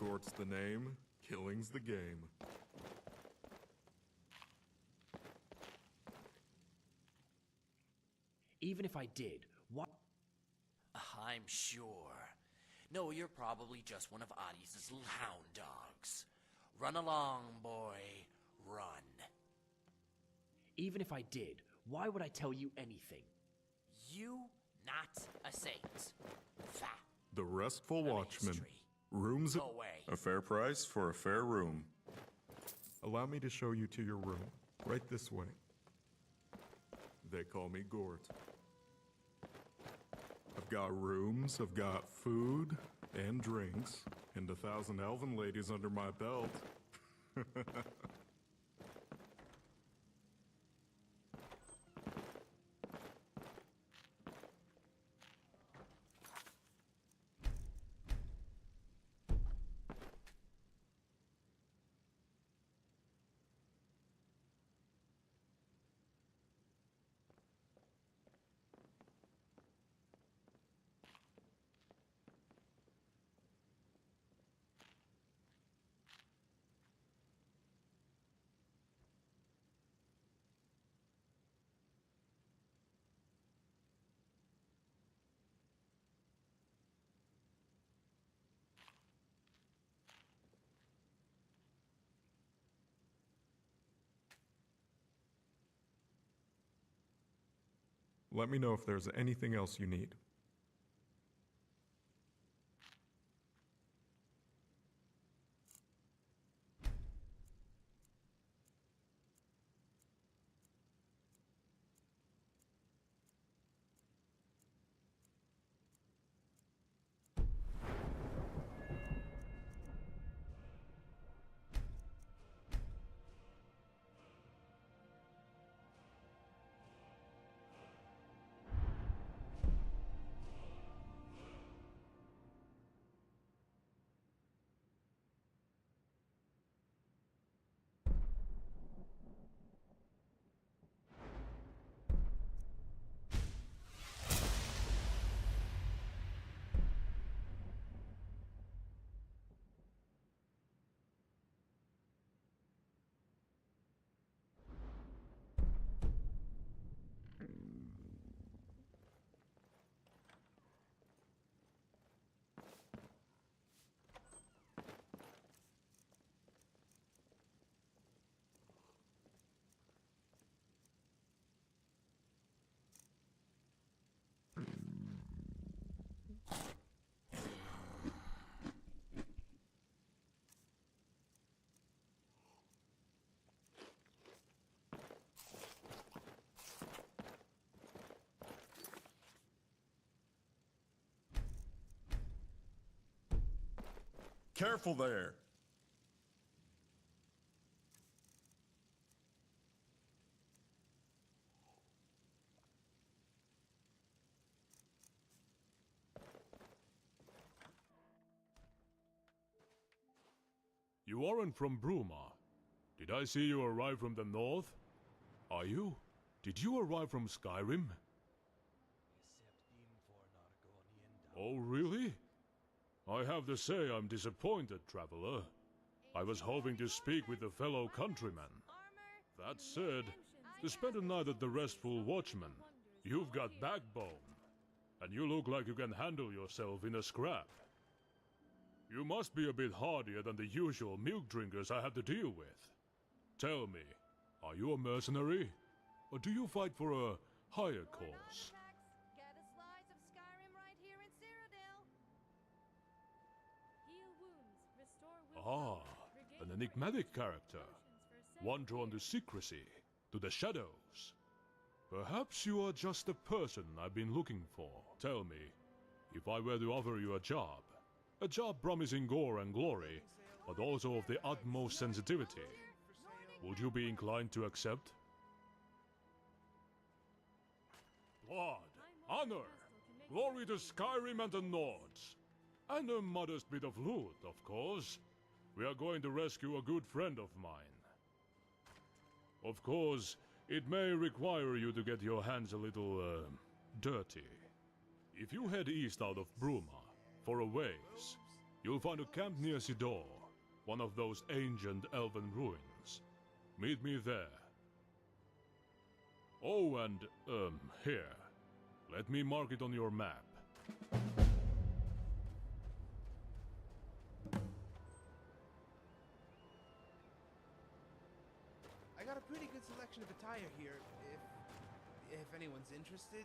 Gort's the name, killing's the game. Even if I did, what? I'm sure. No, you're probably just one of Adi's hound dogs. Run along, boy. Run. Even if I did, why would I tell you anything? You not a saint. Fa. The Restful Watchman. Rooms Go away. a fair price for a fair room. Allow me to show you to your room. Right this way. They call me Gort. I've got rooms, I've got food and drinks, and 1,000 elven ladies under my belt. Let me know if there's anything else you need. Careful there! You aren't from Bruma. Did I see you arrive from the north? Are you? Did you arrive from Skyrim? Oh, really? I have to say I'm disappointed, traveler. I was hoping to speak with a fellow countryman. That said, to spend a night at the Restful Watchman, you've got backbone. And you look like you can handle yourself in a scrap. You must be a bit hardier than the usual milk drinkers I have to deal with. Tell me, are you a mercenary? Or do you fight for a higher cause? Get a slice of Skyrim right here in Cyrodiil. Heal wounds, restore Ah, an enigmatic character. One drawn to secrecy, to the shadows. Perhaps you are just the person I've been looking for. Tell me, if I were to offer you a job promising gore and glory, but also of the utmost sensitivity, would you be inclined to accept? Blood, honor, glory to Skyrim and the Nords, and a modest bit of loot, of course. We are going to rescue a good friend of mine. Of course, it may require you to get your hands a little, dirty. If you head east out of Bruma, for a ways, You'll find a camp near Sidor, one of those ancient elven ruins. Meet me there. Oh, and, here. Let me mark it on your map. I got a pretty good selection of attire here, if anyone's interested.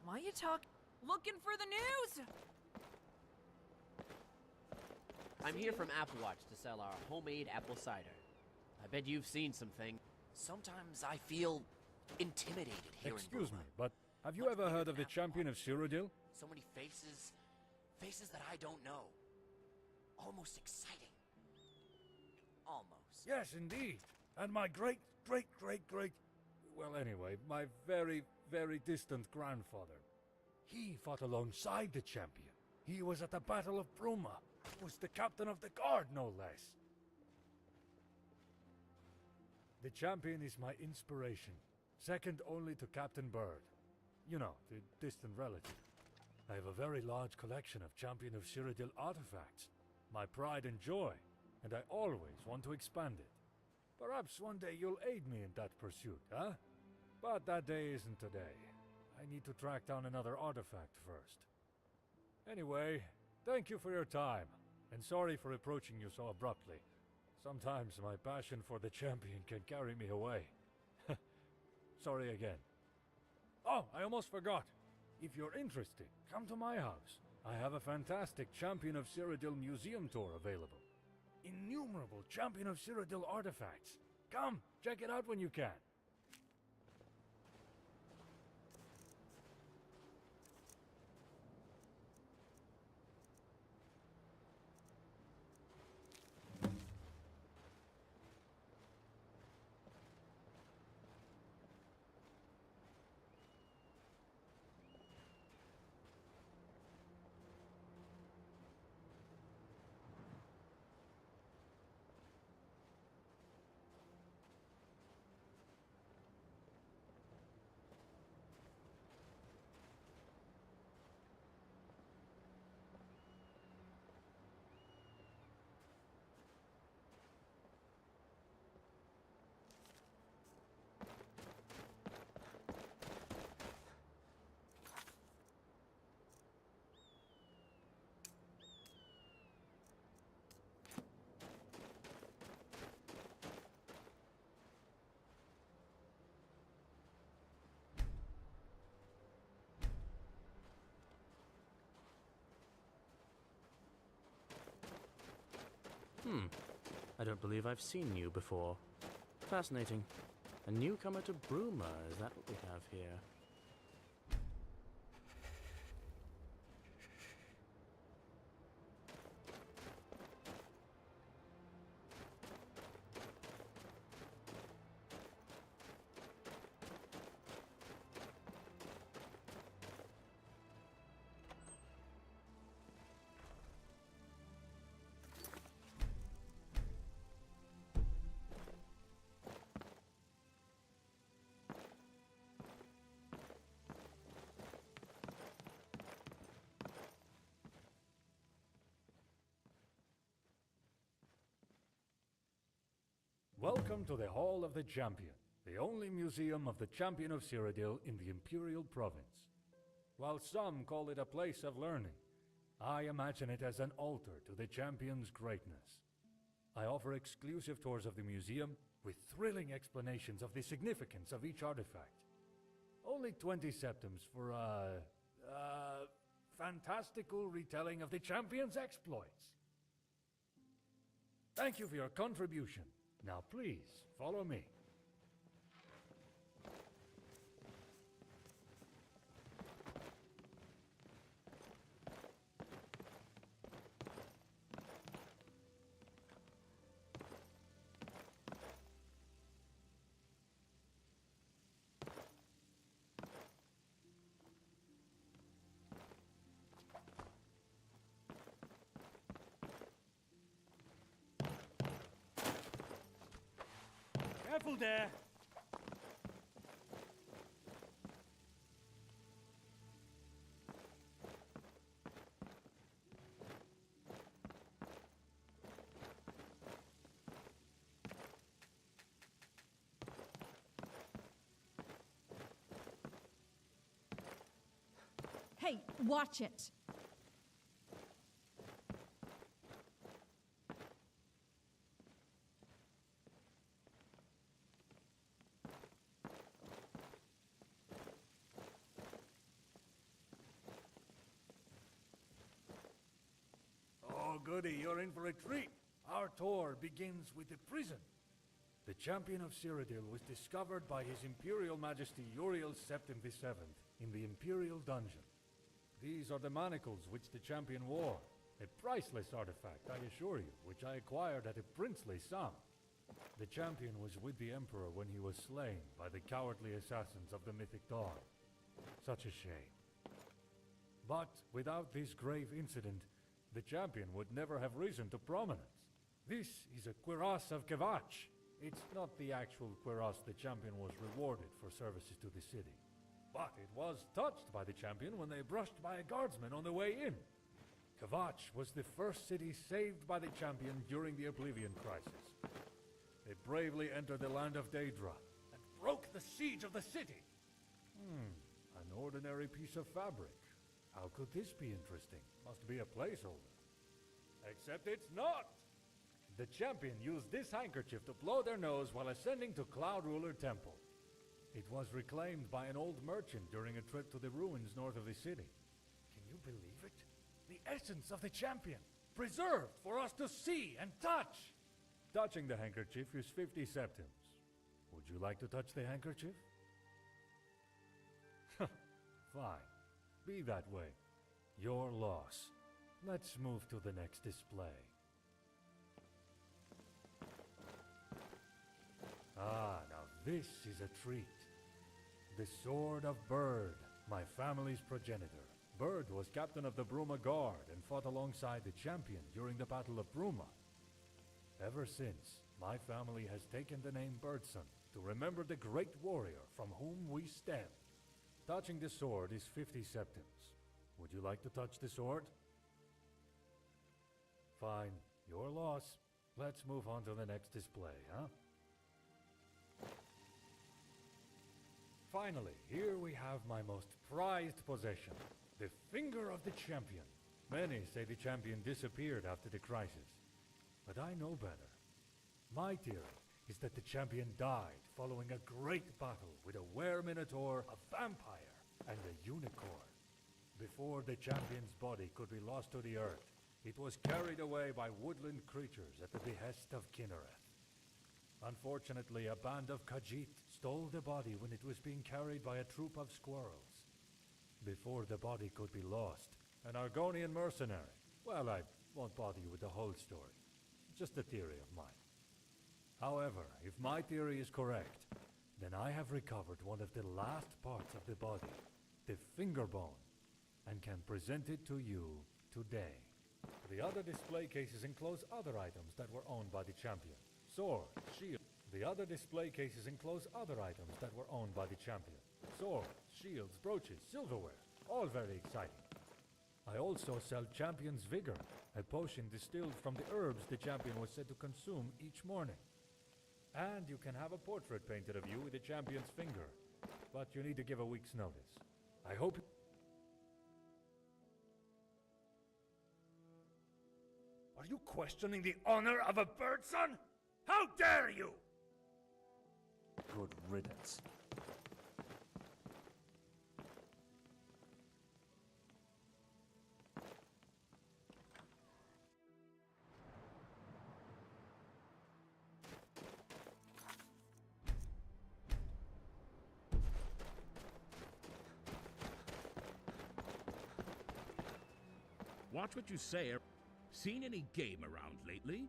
Why you looking for the news? I'm here from Apple Watch to sell our homemade apple cider. I bet you've seen some things. Sometimes I feel intimidated here in Excuse me, Bruma. but have you ever heard of the champion of Cyrodiil? So many faces that I don't know. Almost exciting. Almost. Yes, indeed. And my great, well, anyway, my very, very distant grandfather. He fought alongside the champion. He was at the Battle of Bruma. Was the captain of the guard, no less. The champion is my inspiration, second only to Captain Bird. You know, the distant relative. I have a very large collection of Champion of Cyrodiil artifacts. My pride and joy, and I always want to expand it. Perhaps one day you'll aid me in that pursuit, huh? But that day isn't today. I need to track down another artifact first. Anyway, thank you for your time, and sorry for approaching you so abruptly. Sometimes my passion for the champion can carry me away. Sorry again. Oh, I almost forgot. If you're interested, come to my house. I have a fantastic Champion of Cyrodiil museum tour available. Innumerable Champion of Cyrodiil artifacts. Come, check it out when you can. I don't believe I've seen you before. Fascinating. A newcomer to Bruma, is that what we have here? Welcome to the Hall of the Champion, the only museum of the Champion of Cyrodiil in the Imperial Province. While some call it a place of learning, I imagine it as an altar to the Champion's greatness. I offer exclusive tours of the museum with thrilling explanations of the significance of each artifact. Only 20 septims for a fantastical retelling of the Champion's exploits. Thank you for your contribution. Now please, follow me. Careful there! Hey, watch it! Oh, goody, you're in for a treat. Our tour begins with the prison. The Champion of Cyrodiil was discovered by His Imperial Majesty Uriel Septim VII in the Imperial Dungeon. These are the manacles which the Champion wore. A priceless artifact, I assure you, which I acquired at a princely sum. The Champion was with the Emperor when he was slain by the cowardly assassins of the Mythic Dawn. Such a shame. But without this grave incident, the Champion would never have risen to prominence. This is a cuirass of Kvatch. It's not the actual cuirass the Champion was rewarded for services to the city. But it was touched by the Champion when they brushed by a guardsman on the way in. Kvatch was the first city saved by the Champion during the Oblivion Crisis. They bravely entered the land of Daedra and broke the siege of the city. An ordinary piece of fabric. How could this be interesting? Must be a placeholder. Except it's not! The Champion used this handkerchief to blow their nose while ascending to Cloud Ruler Temple. It was reclaimed by an old merchant during a trip to the ruins north of the city. Can you believe it? The essence of the Champion, preserved for us to see and touch! Touching the handkerchief is 50 septims. Would you like to touch the handkerchief? Fine. Be that way. Your loss. Let's move to the next display. Ah, now this is a treat. The Sword of Bird, my family's progenitor. Bird was captain of the Bruma Guard and fought alongside the Champion during the Battle of Bruma. Ever since, my family has taken the name Birdson to remember the great warrior from whom we stem. Touching the sword is 50 septims. Would you like to touch the sword? Fine, your loss. Let's move on to the next display, huh? Finally, here we have my most prized possession, the Finger of the Champion. Many say the Champion disappeared after the crisis, but I know better. My theory is that the Champion died following a great battle with a were-minotaur, a vampire, and a unicorn. Before the Champion's body could be lost to the earth, It was carried away by woodland creatures at the behest of Kinnereth. Unfortunately, a band of Khajiit stole the body when it was being carried by a troop of squirrels. Before the body could be lost, an Argonian mercenary... Well, I won't bother you with the whole story. Just a theory of mine. However, if my theory is correct, then I have recovered one of the last parts of the body, the finger bone, and can present it to you today. The other display cases enclose other items that were owned by the champion. Sword, shield. The other display cases enclose other items that were owned by the champion. Swords, shields, brooches, silverware. All very exciting. I also sell Champion's Vigor, a potion distilled from the herbs the champion was said to consume each morning. And you can have a portrait painted of you with the champion's finger, but you need to give a week's notice. I hope... Are you questioning the honor of a birdson? How dare you! Good riddance. Watch what you say. Seen any game around lately?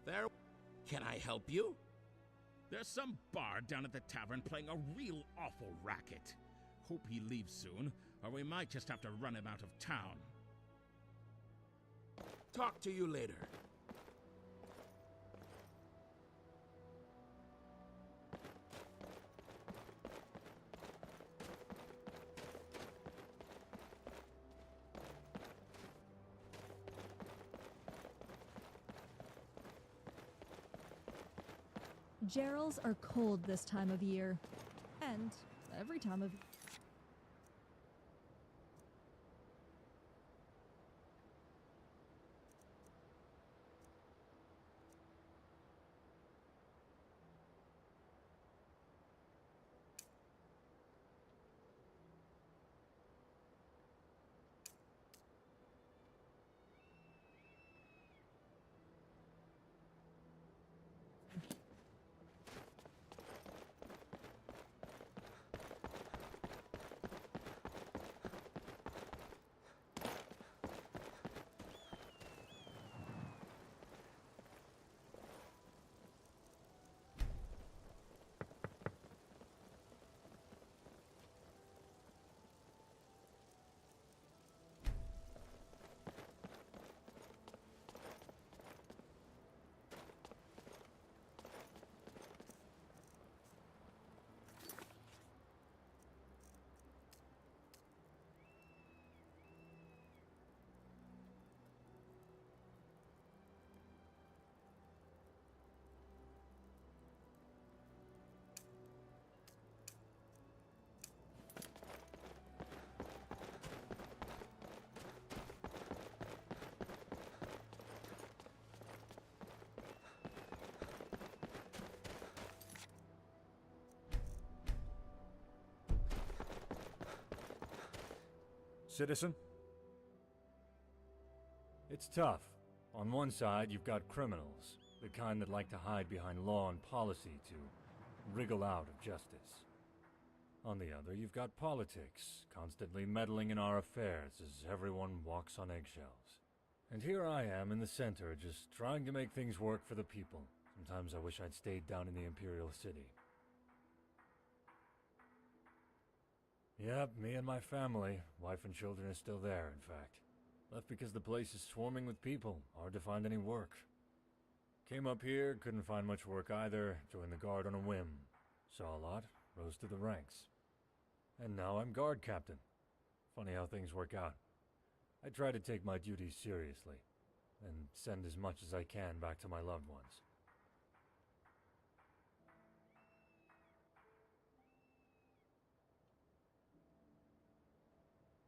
There. Can I help you? There's some bard down at the tavern playing a real awful racket. Hope he leaves soon, or we might just have to run him out of town. Talk to you later. Gerals are cold this time of year. And every time of... Citizen? It's tough. On one side, you've got criminals, the kind that like to hide behind law and policy to wriggle out of justice. On the other, you've got politics, constantly meddling in our affairs as everyone walks on eggshells. And here I am in the center, just trying to make things work for the people. Sometimes I wish I'd stayed down in the Imperial City. Yep, me and my family, wife and children, are still there, in fact. Left because the place is swarming with people, hard to find any work. Came up here, couldn't find much work either, joined the guard on a whim. Saw a lot, rose to the ranks. And now I'm guard captain. Funny how things work out. I try to take my duties seriously, and send as much as I can back to my loved ones.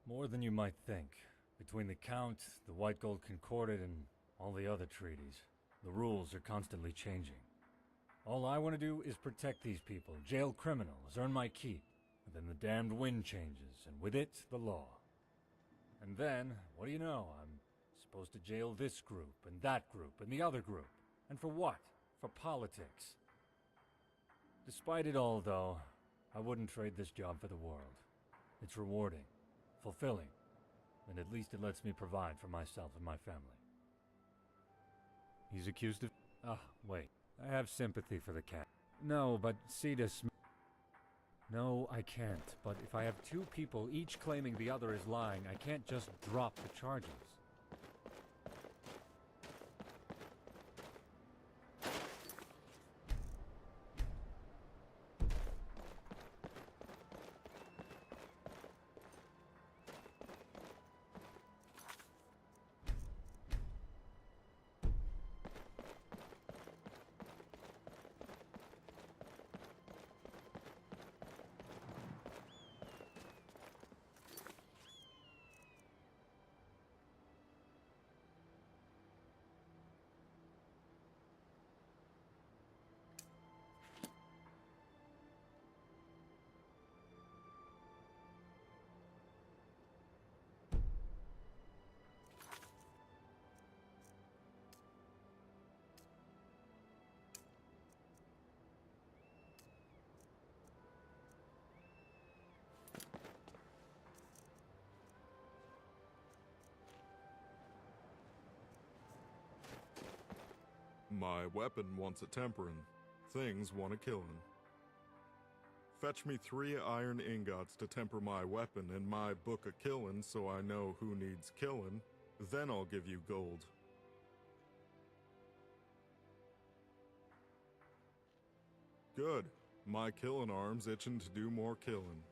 More than you might think. Between the Count, the White Gold Concordat, and all the other treaties, the rules are constantly changing. All I want to do is protect these people, jail criminals, earn my keep. And then the damned wind changes, and with it, the law. And then, what do you know, I'm supposed to jail this group, and that group, and the other group. And for what? For politics. Despite it all, though, I wouldn't trade this job for the world. It's rewarding, fulfilling, and at least it lets me provide for myself and my family. He's accused of... Ah, wait. I have sympathy for the cat. No, but Cetus... No, I can't. But if I have two people each claiming the other is lying, I can't just drop the charges. My weapon wants a temperin'. Things want a killin'. Fetch me 3 iron ingots to temper my weapon in my book of killin' so I know who needs killin'. Then I'll give you gold. Good. My killin' arm's itchin' to do more killin'.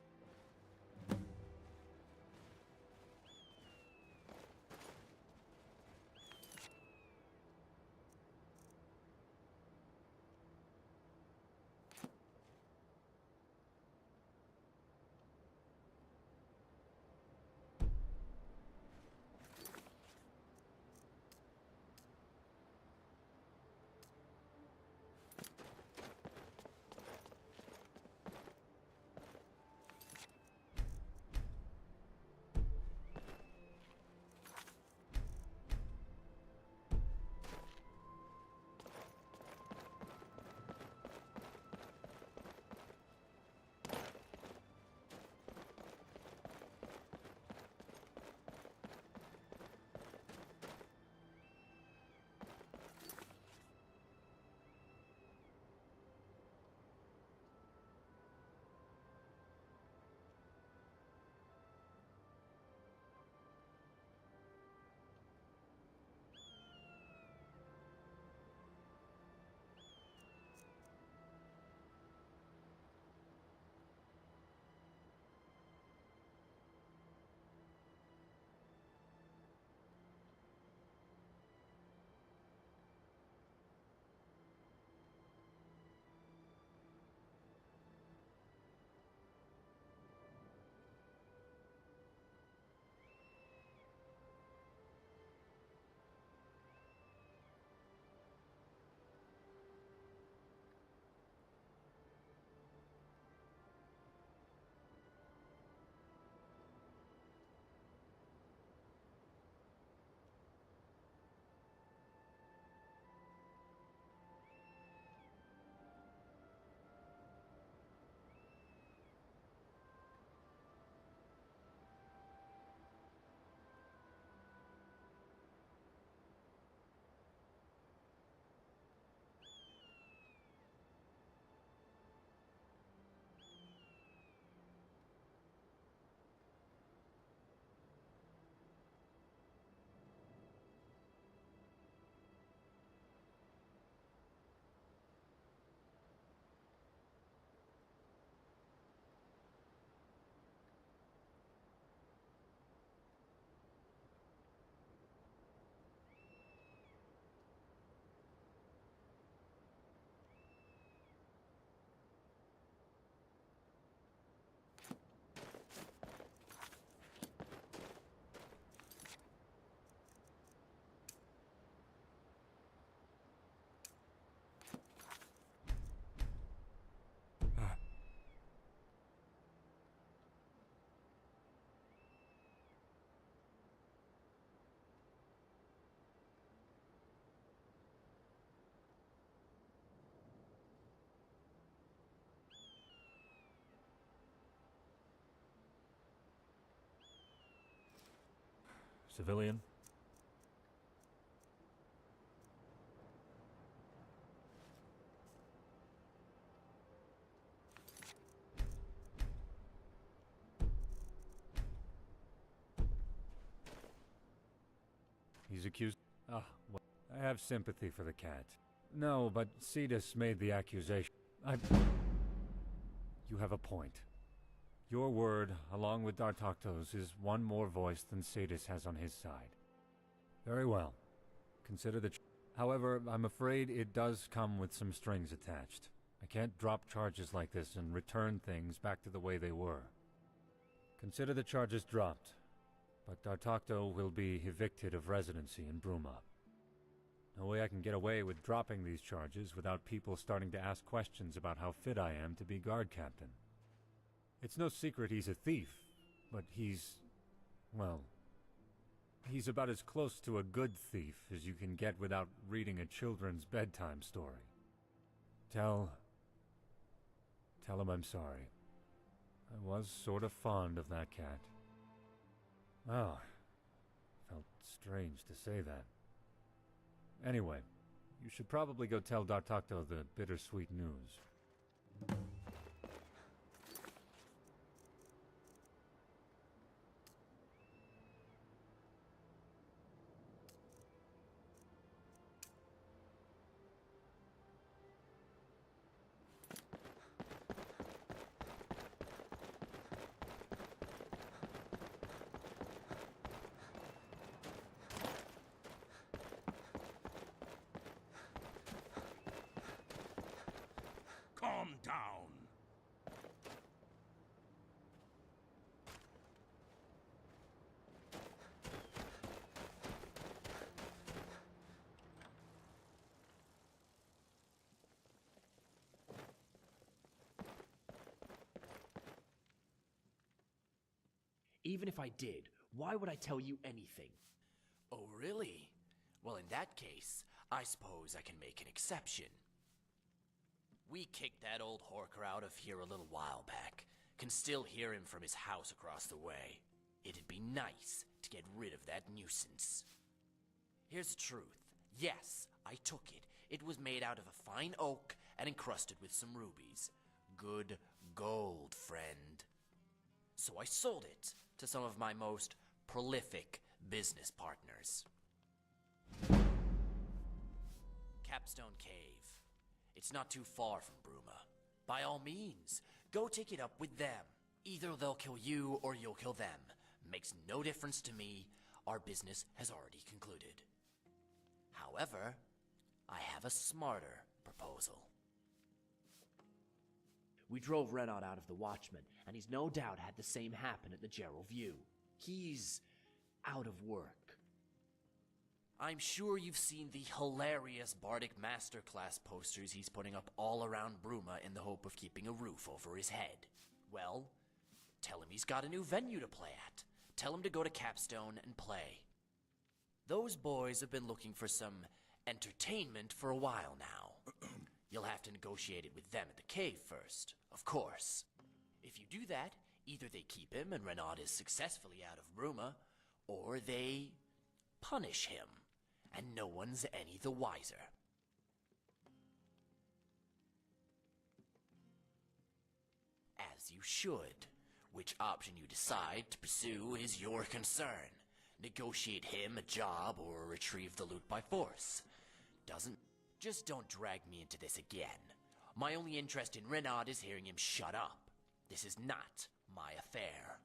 Civilian? He's accused. Ah, well, I have sympathy for the cat. No, but Cetus made the accusation. You have a point. Your word, along with Dartocto's, is one more voice than Cetus has on his side. Very well. Consider the... However, I'm afraid it does come with some strings attached. I can't drop charges like this and return things back to the way they were. Consider the charges dropped, but Dartocto will be evicted of residency in Bruma. No way I can get away with dropping these charges without people starting to ask questions about how fit I am to be guard captain. It's no secret he's a thief, but well, he's about as close to a good thief as you can get without reading a children's bedtime story. Tell him I'm sorry. I was sort of fond of that cat. Oh, felt strange to say that. Anyway, you should probably go tell Dartocto the bittersweet news. Calm down. Even if I did, why would I tell you anything? Oh, really? Well, in that case, I suppose I can make an exception. We kicked that old horker out of here a little while back. Can still hear him from his house across the way. It'd be nice to get rid of that nuisance. Here's the truth. Yes, I took it. It was made out of a fine oak and encrusted with some rubies. Good gold, friend. So I sold it to some of my most prolific business partners. Capstone Cave. It's not too far from Bruma. By all means, go take it up with them. Either they'll kill you or you'll kill them. Makes no difference to me. Our business has already concluded. However, I have a smarter proposal. We drove Renaud out of the Watchman, and he's no doubt had the same happen at the Gerald View. He's out of work. I'm sure you've seen the hilarious Bardic Masterclass posters he's putting up all around Bruma in the hope of keeping a roof over his head. Well, tell him he's got a new venue to play at. Tell him to go to Capstone and play. Those boys have been looking for some entertainment for a while now. You'll have to negotiate it with them at the cave first, of course. If you do that, either they keep him and Renaud is successfully out of Bruma, or they punish him, and no one's any the wiser. As you should. Which option you decide to pursue is your concern. Negotiate him a job or retrieve the loot by force. Just don't drag me into this again. My only interest in Renaud is hearing him shut up. This is not my affair.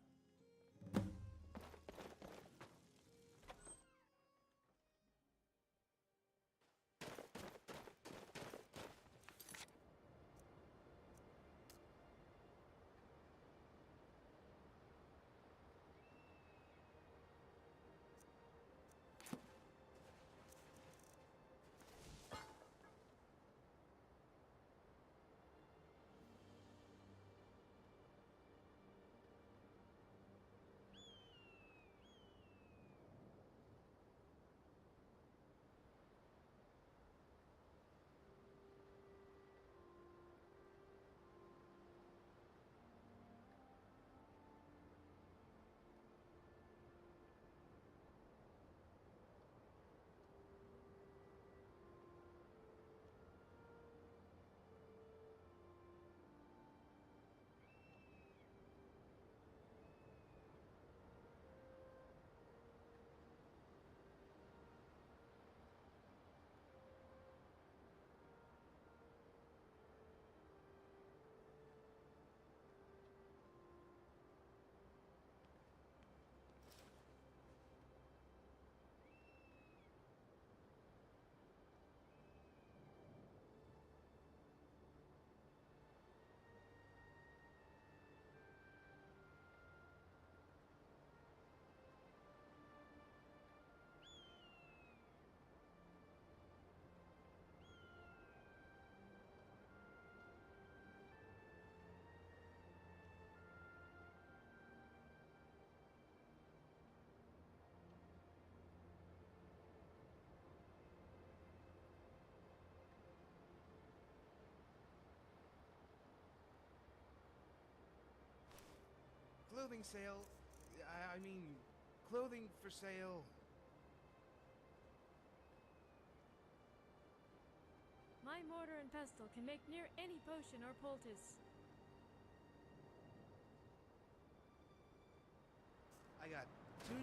clothing sale. I mean, clothing for sale. My mortar and pestle can make near any potion or poultice. I got 2.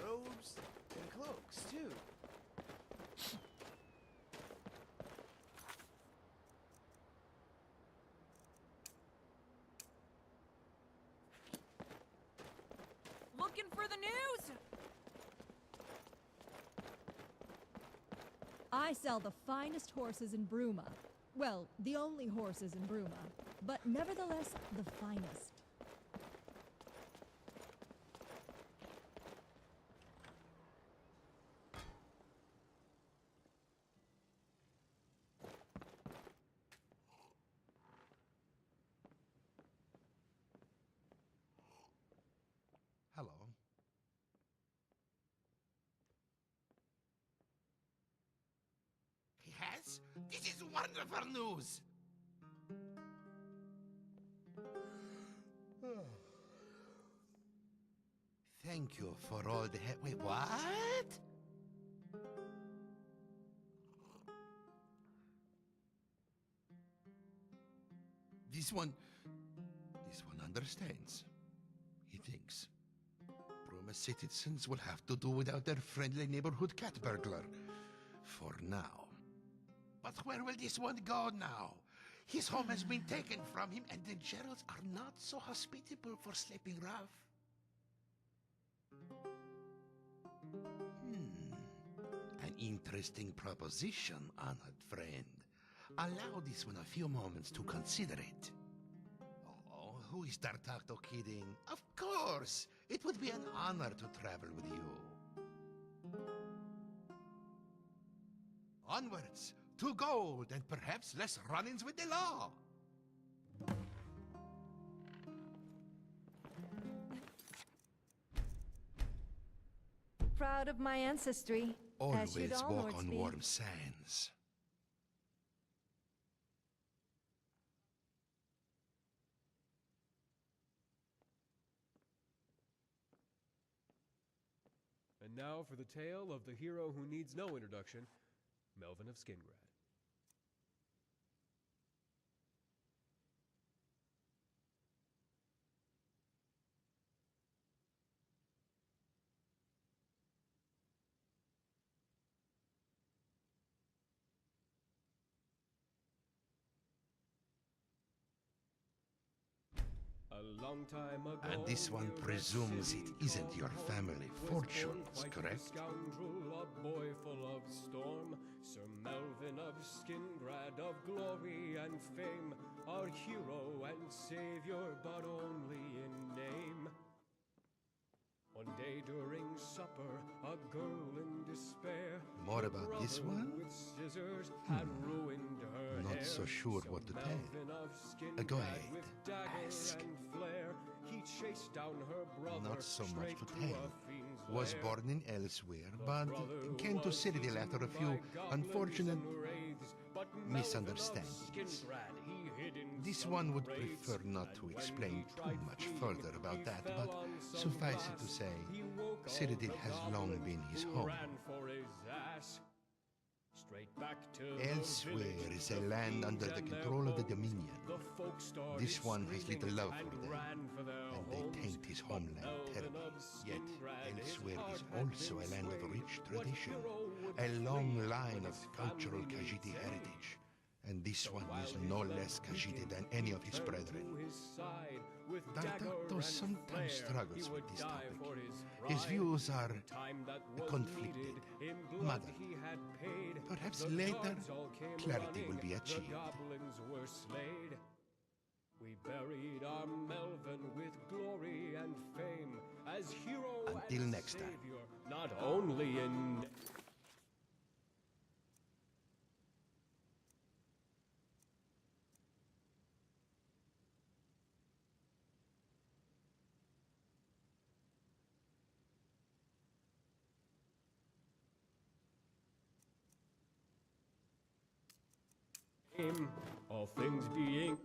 Robes and cloaks, too. Looking for the news? I sell the finest horses in Bruma. Well, the only horses in Bruma, but nevertheless the finest. Hello. He has? This is wonderful news! Thank you for all the help. Wait, what? This one understands. He thinks. Bruma citizens will have to do without their friendly neighborhood cat burglar. For now. But where will this one go now? His home has been taken from him, and the Geralds are not so hospitable for sleeping rough. An interesting proposition, honored friend. Allow this one a few moments to consider it. Oh, who is D'Artagnan kidding? Of course! It would be an honor to travel with you. Onwards, to gold, and perhaps less run-ins with the law. Proud of my ancestry, as you'd Always all walk lords on be. warm sands. And now for the tale of the hero who needs no introduction, Melvin of Skingrad. A long time ago, And this one presumes it isn't your family fortunes, correct? Scoundrel, a boy full of storm, Sir Melvin of Skingrad, of glory and fame, our hero and savior, but only in name. One day during supper, a girl in despair, More her about this brother one? with scissors had ruined her Not hair. so sure what to tell. Melvin of Skingrad Go ahead, with dagger ask. and flare, he chased down her brother Not so much straight to to tell. a fiend's Was lair. born in elsewhere, but came to Citadel after a few unfortunate misunderstandings. This one would prefer not to explain too much further about that, but suffice it to say, Citadel has long been his home. Elsewhere is a land under the control of the Dominion. This one has little love for them, and they taint his homeland terribly. Yet, elsewhere is also a land of rich tradition, a long line of cultural Khajiit heritage. And this one is no less Khajiit than any of his brethren. D'Artagnan sometimes struggles with this topic. His views are conflicted. Mother, perhaps later clarity will be achieved. We buried our Melvin with glory and fame as hero Until and next time. savior, not only in All things being...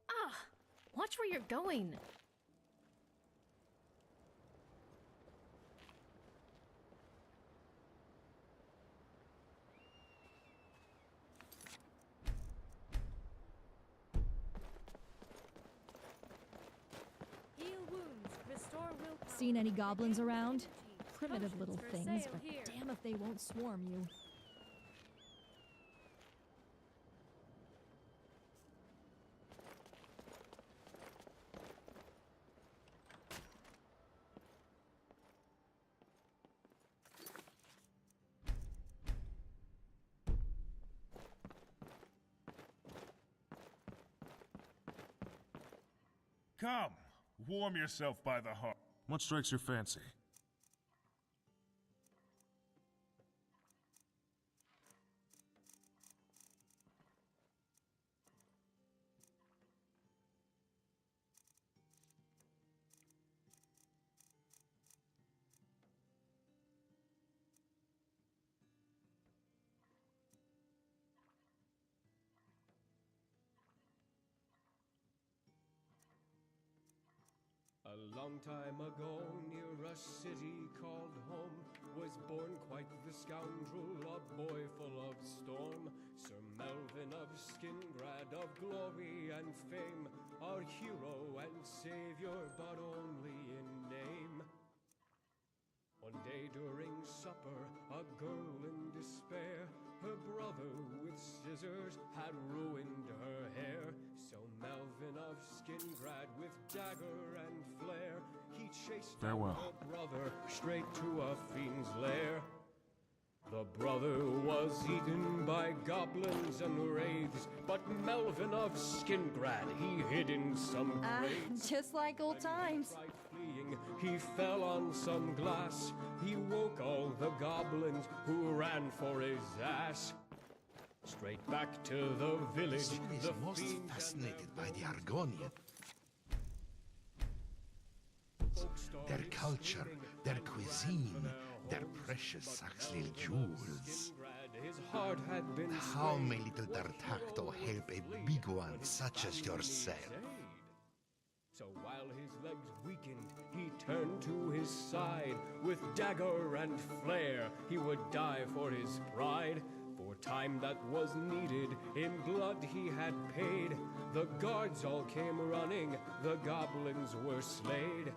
Ah! Watch where you're going! Heal wounds, restore willpower. Seen any goblins around? Primitive little things, but damn if they won't swarm you. Come, warm yourself by the hearth. What strikes your fancy? A long time ago, near a city called home, was born quite the scoundrel, a boy full of storm. Sir Melvin of Skingrad, of glory and fame, our hero and savior, but only in name. One day during supper, a girl in despair, her brother with scissors had ruined her hair. So Melvin of Skingrad with dagger and flare, he chased down her brother straight to a fiend's lair. The brother was eaten by goblins and wraiths, but Melvin of Skingrad he hid in some graves. Just like old times. Fleeing, he fell on some glass. He woke all the goblins who ran for his ass. Straight back to the village. This one is most fascinated by the Argonian. Their culture, their cuisine, their precious Saxlil jewels. How may little D'Artacto help a big one such as yourself? So while his legs weakened, he turned to his side. With dagger and flare, he would die for his pride. For time that was needed, in blood he had paid. The guards all came running, the goblins were slayed.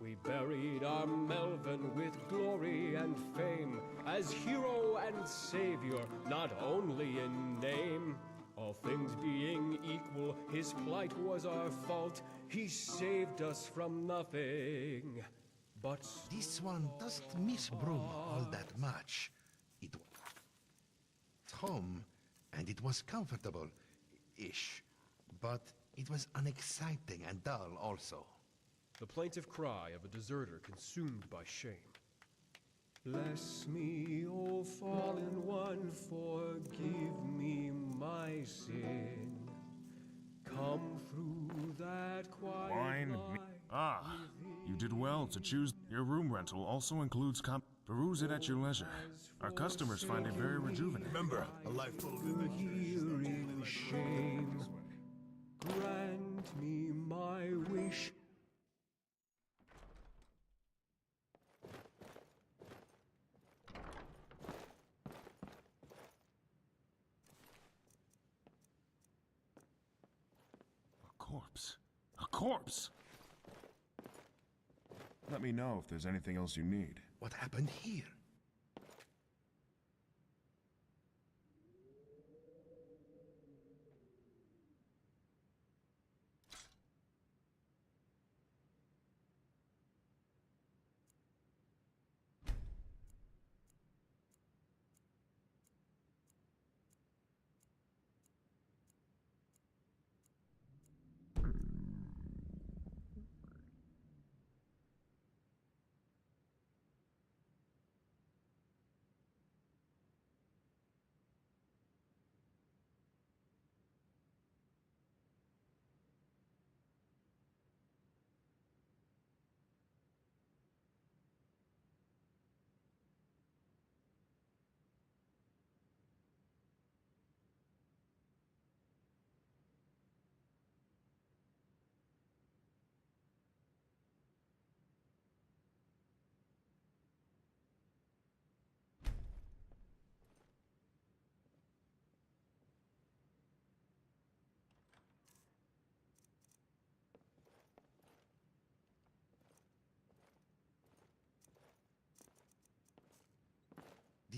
We buried our Melvin with glory and fame, as hero and savior, not only in name. All things being equal, his plight was our fault. He saved us from nothing but... This one doesn't miss Broom all that much. It was home, and it was comfortable-ish, but it was unexciting and dull also. The plaintive cry of a deserter consumed by shame. Bless me, O fallen one, forgive me my sin. Come through that quiet light. Ah, you did well to choose. Your room rental also includes peruse it at your leisure. Our customers find it very rejuvenating. Remember, a life full of hearing shame. Grant me my wish. A corpse! Let me know if there's anything else you need. What happened here?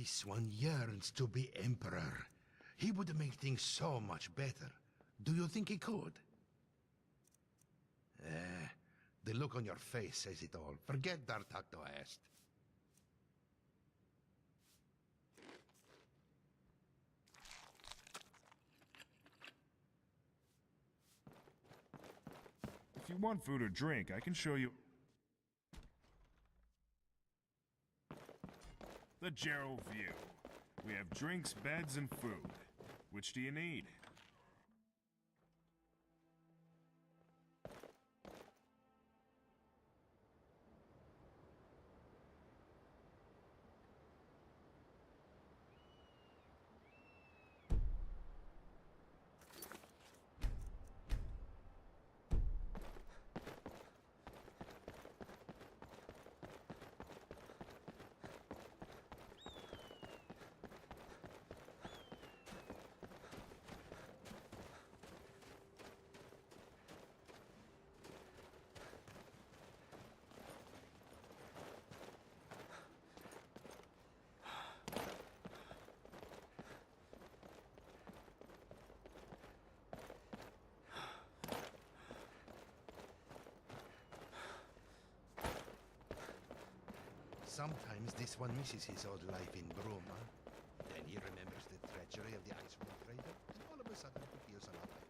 This one yearns to be emperor. He would make things so much better. Do you think he could? The look on your face says it all. Forget D'Artagnan asked. If you want food or drink, I can show you the Gerald View. We have drinks, beds, and food. Which do you need? Sometimes this one misses his old life in Bruma. Then he remembers the treachery of the Icewood trader, and all of a sudden he feels a lot better.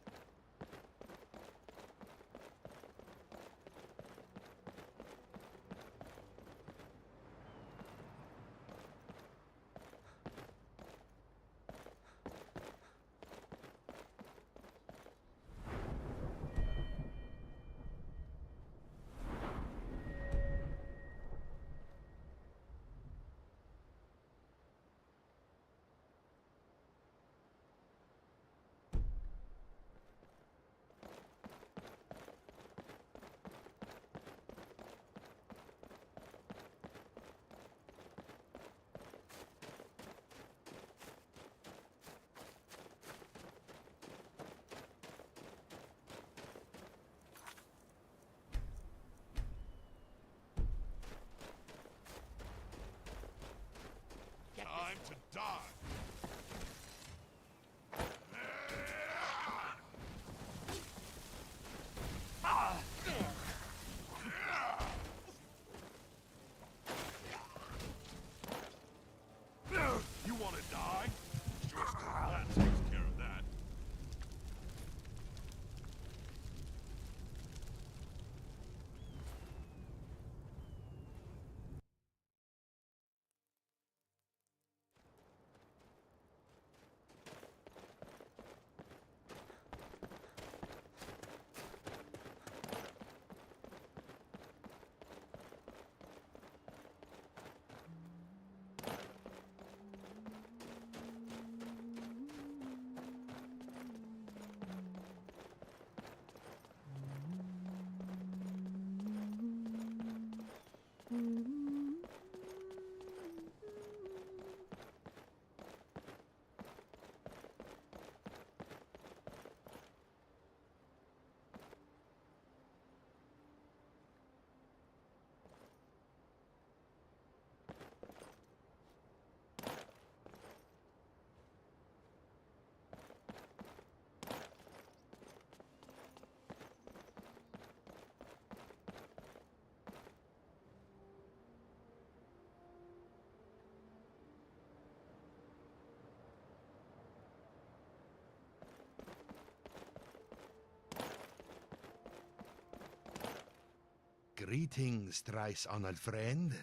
Time to die! You want to die? Sure, that takes care of that. Greetings, thrice-honored friend.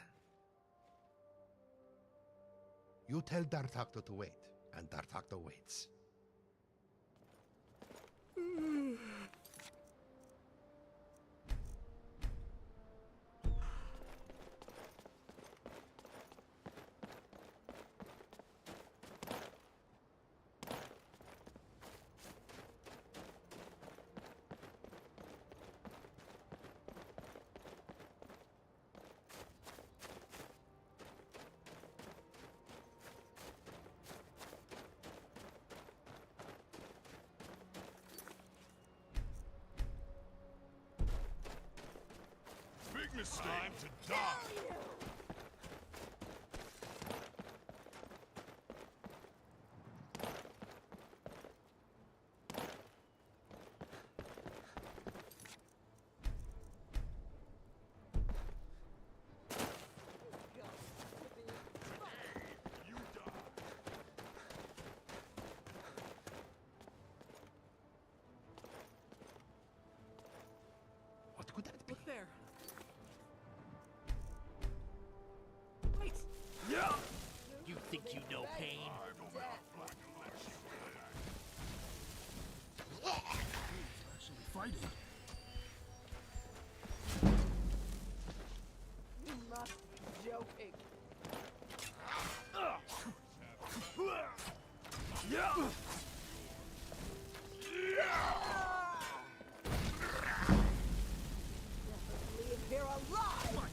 You tell D'Artagnan to wait, and D'Artagnan waits. Time to die! What could that be? Look there. Wait! Yeah! You think you know pain? Actually fighting. You must be joking. Yeah! Leave here alive!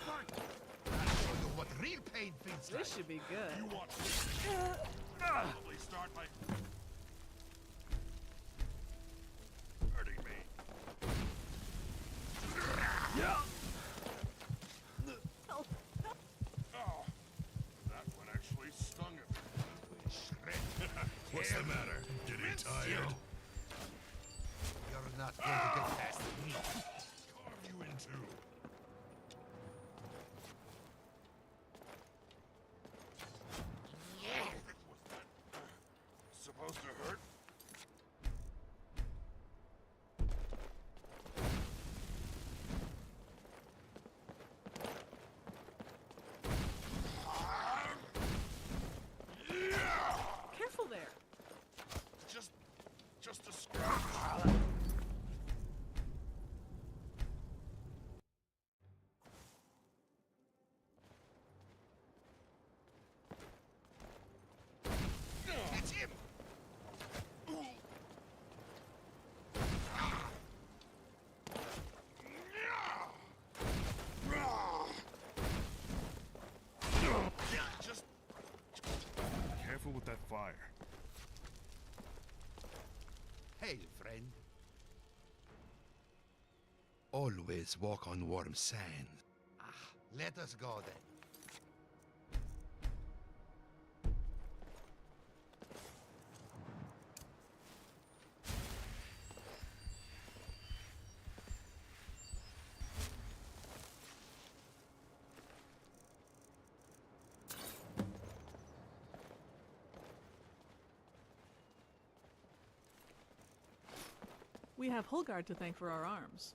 I'll show you what real pain feels like. This should be good. You want probably start by hurting me. Yeah! Oh, Oh, that one actually stung him. What's the matter? Getting tired? You're not going to get past me. Carve you in two. Was that supposed to hurt? Careful there. Just a scratch. It's him! Just Careful with that fire. Hail, friend. Always walk on warm sand. Let us go then. We have Holgard to thank for our arms.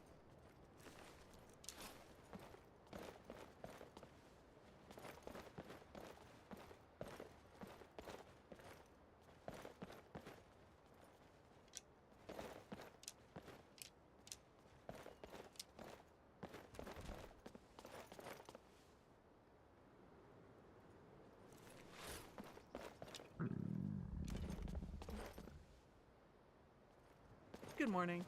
Good morning.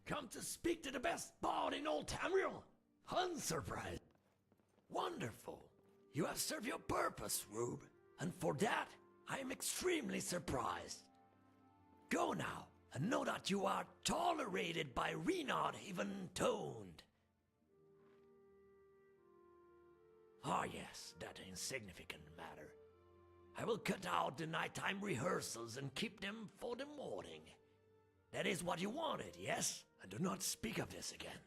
Come to speak to the best bard in old Tamriel? Unsurprised. Wonderful. You have served your purpose, Rube, and for that, I am extremely surprised. Go now, and know that you are tolerated by Renaud even toned. Ah, yes, that insignificant matter. I will cut out the nighttime rehearsals and keep them for the morning. That is what you wanted, yes? And do not speak of this again,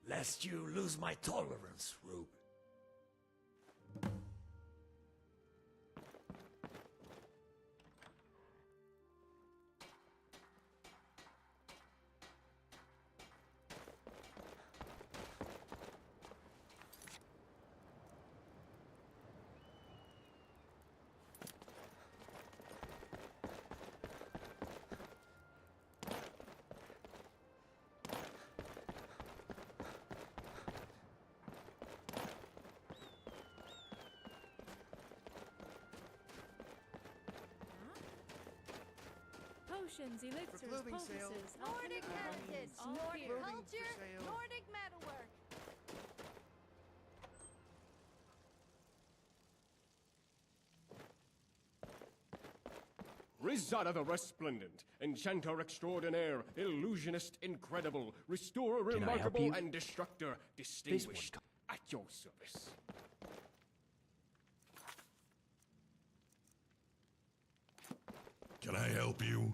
lest you lose my tolerance, Rube. Potions, elixirs, clothing sale. poultices, Nordic alchemical heritage, remedies, all Nordic here. culture, for sale. Nordic metalwork. Rizada the Resplendent, Enchanter Extraordinaire, Illusionist Incredible, Restorer Can I help Remarkable, you? and Destructor Distinguished. At your service. Can I help you?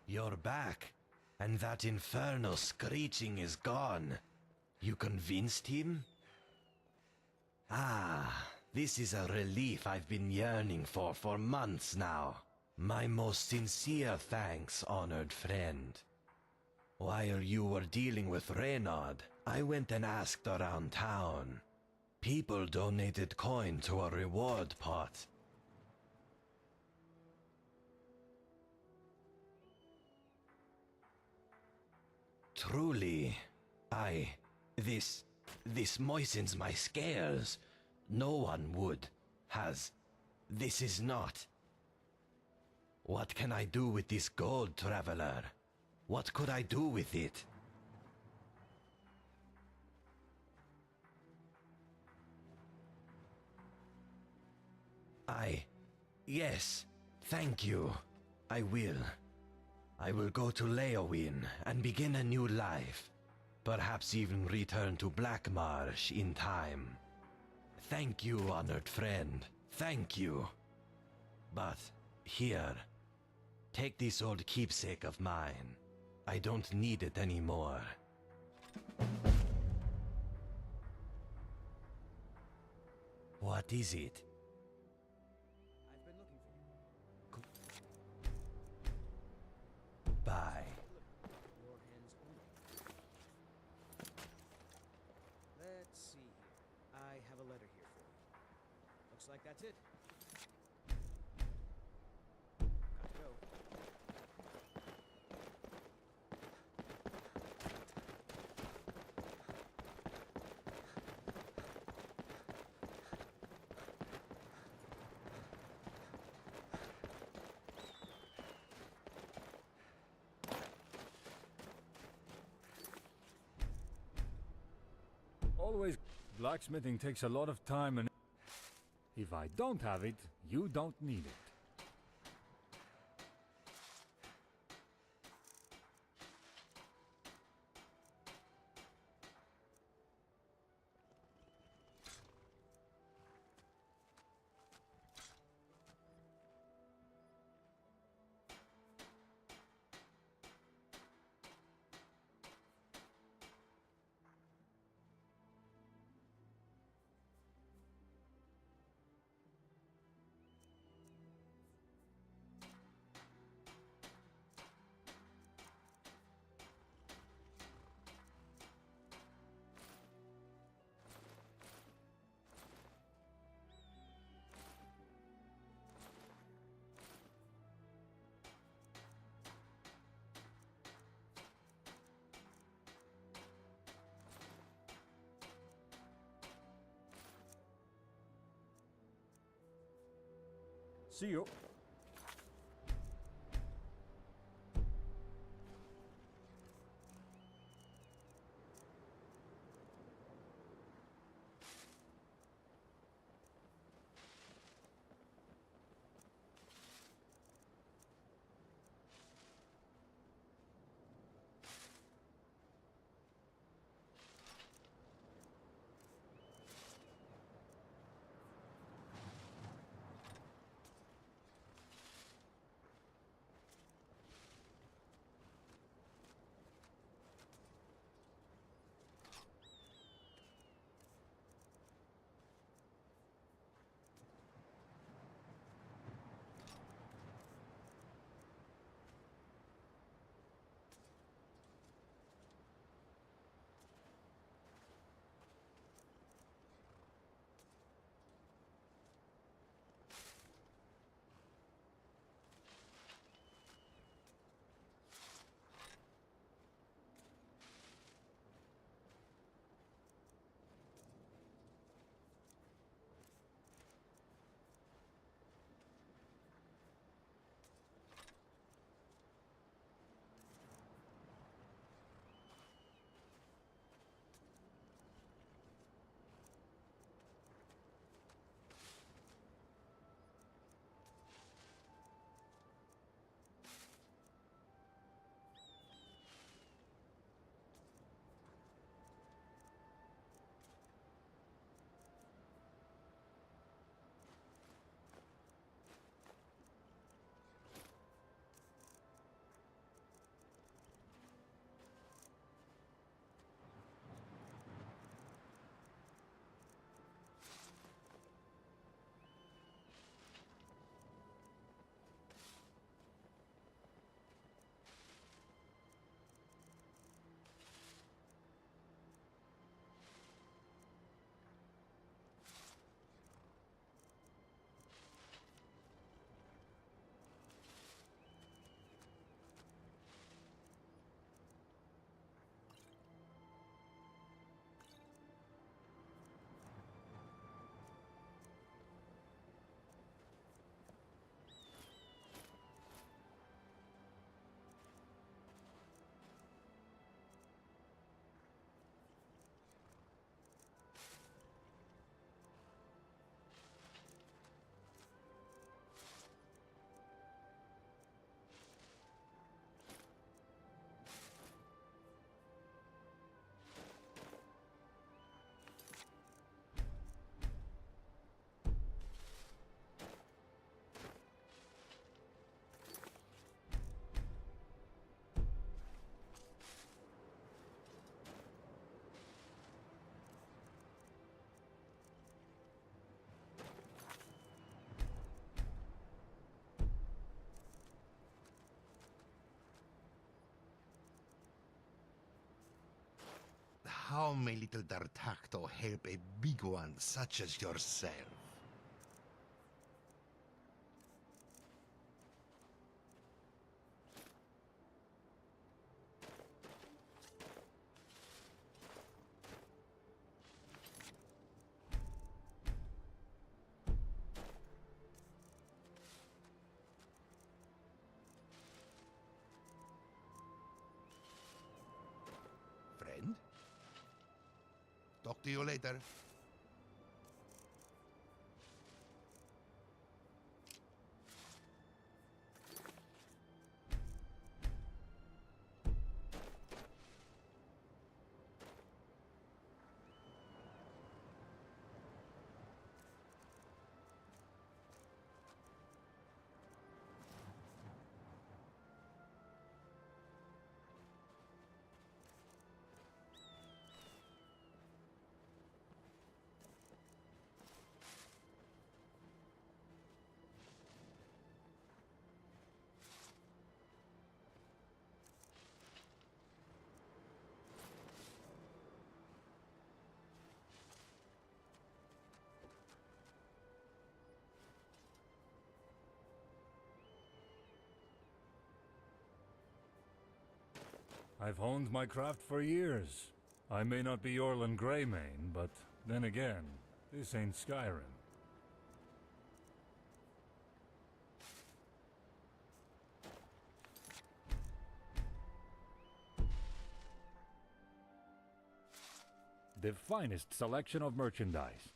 You're back, and that infernal screeching is gone. You convinced him? Ah, this is a relief I've been yearning for months now. My most sincere thanks, honored friend. While you were dealing with Reynard, I went and asked around town. People donated coin to a reward pot. Truly, this moistens my scales. No one would, this is not. What can I do with this gold, traveler? What could I do with it? Yes, thank you. I will. I will go to Leowin and begin a new life. Perhaps even return to Blackmarsh in time. Thank you, honored friend. Thank you. But here, take this old keepsake of mine. I don't need it anymore. What is it? I've been looking for you. Bye. Your hands only. Let's see here. I have a letter here for you. Looks like that's it. Gotta go. Always, blacksmithing takes a lot of time and if I don't have it, you don't need it. See you. How may little D'Artacto help a big one such as yourself? Friend? Talk to you later. I've honed my craft for years. I may not be Orlan Greymane, but then again, this ain't Skyrim. The finest selection of merchandise.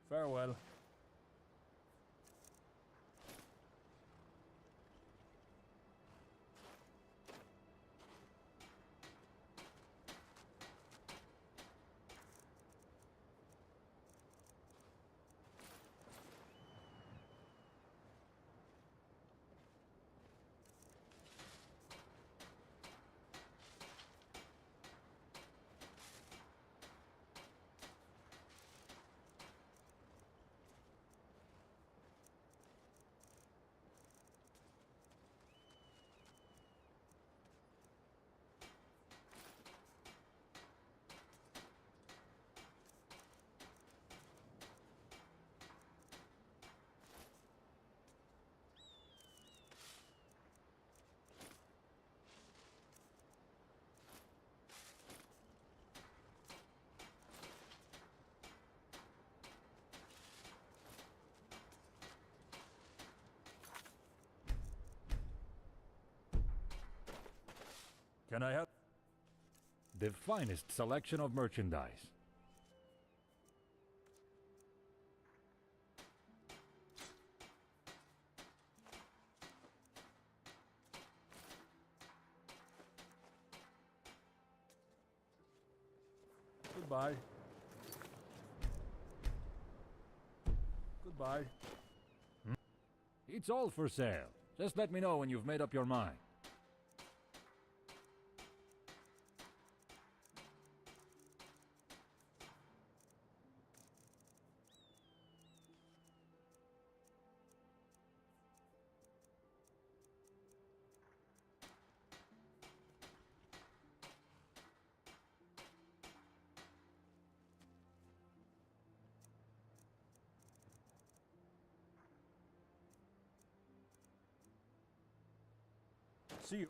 Farewell. Can I have the finest selection of merchandise? Goodbye. Goodbye. It's all for sale. Just let me know when you've made up your mind. See you.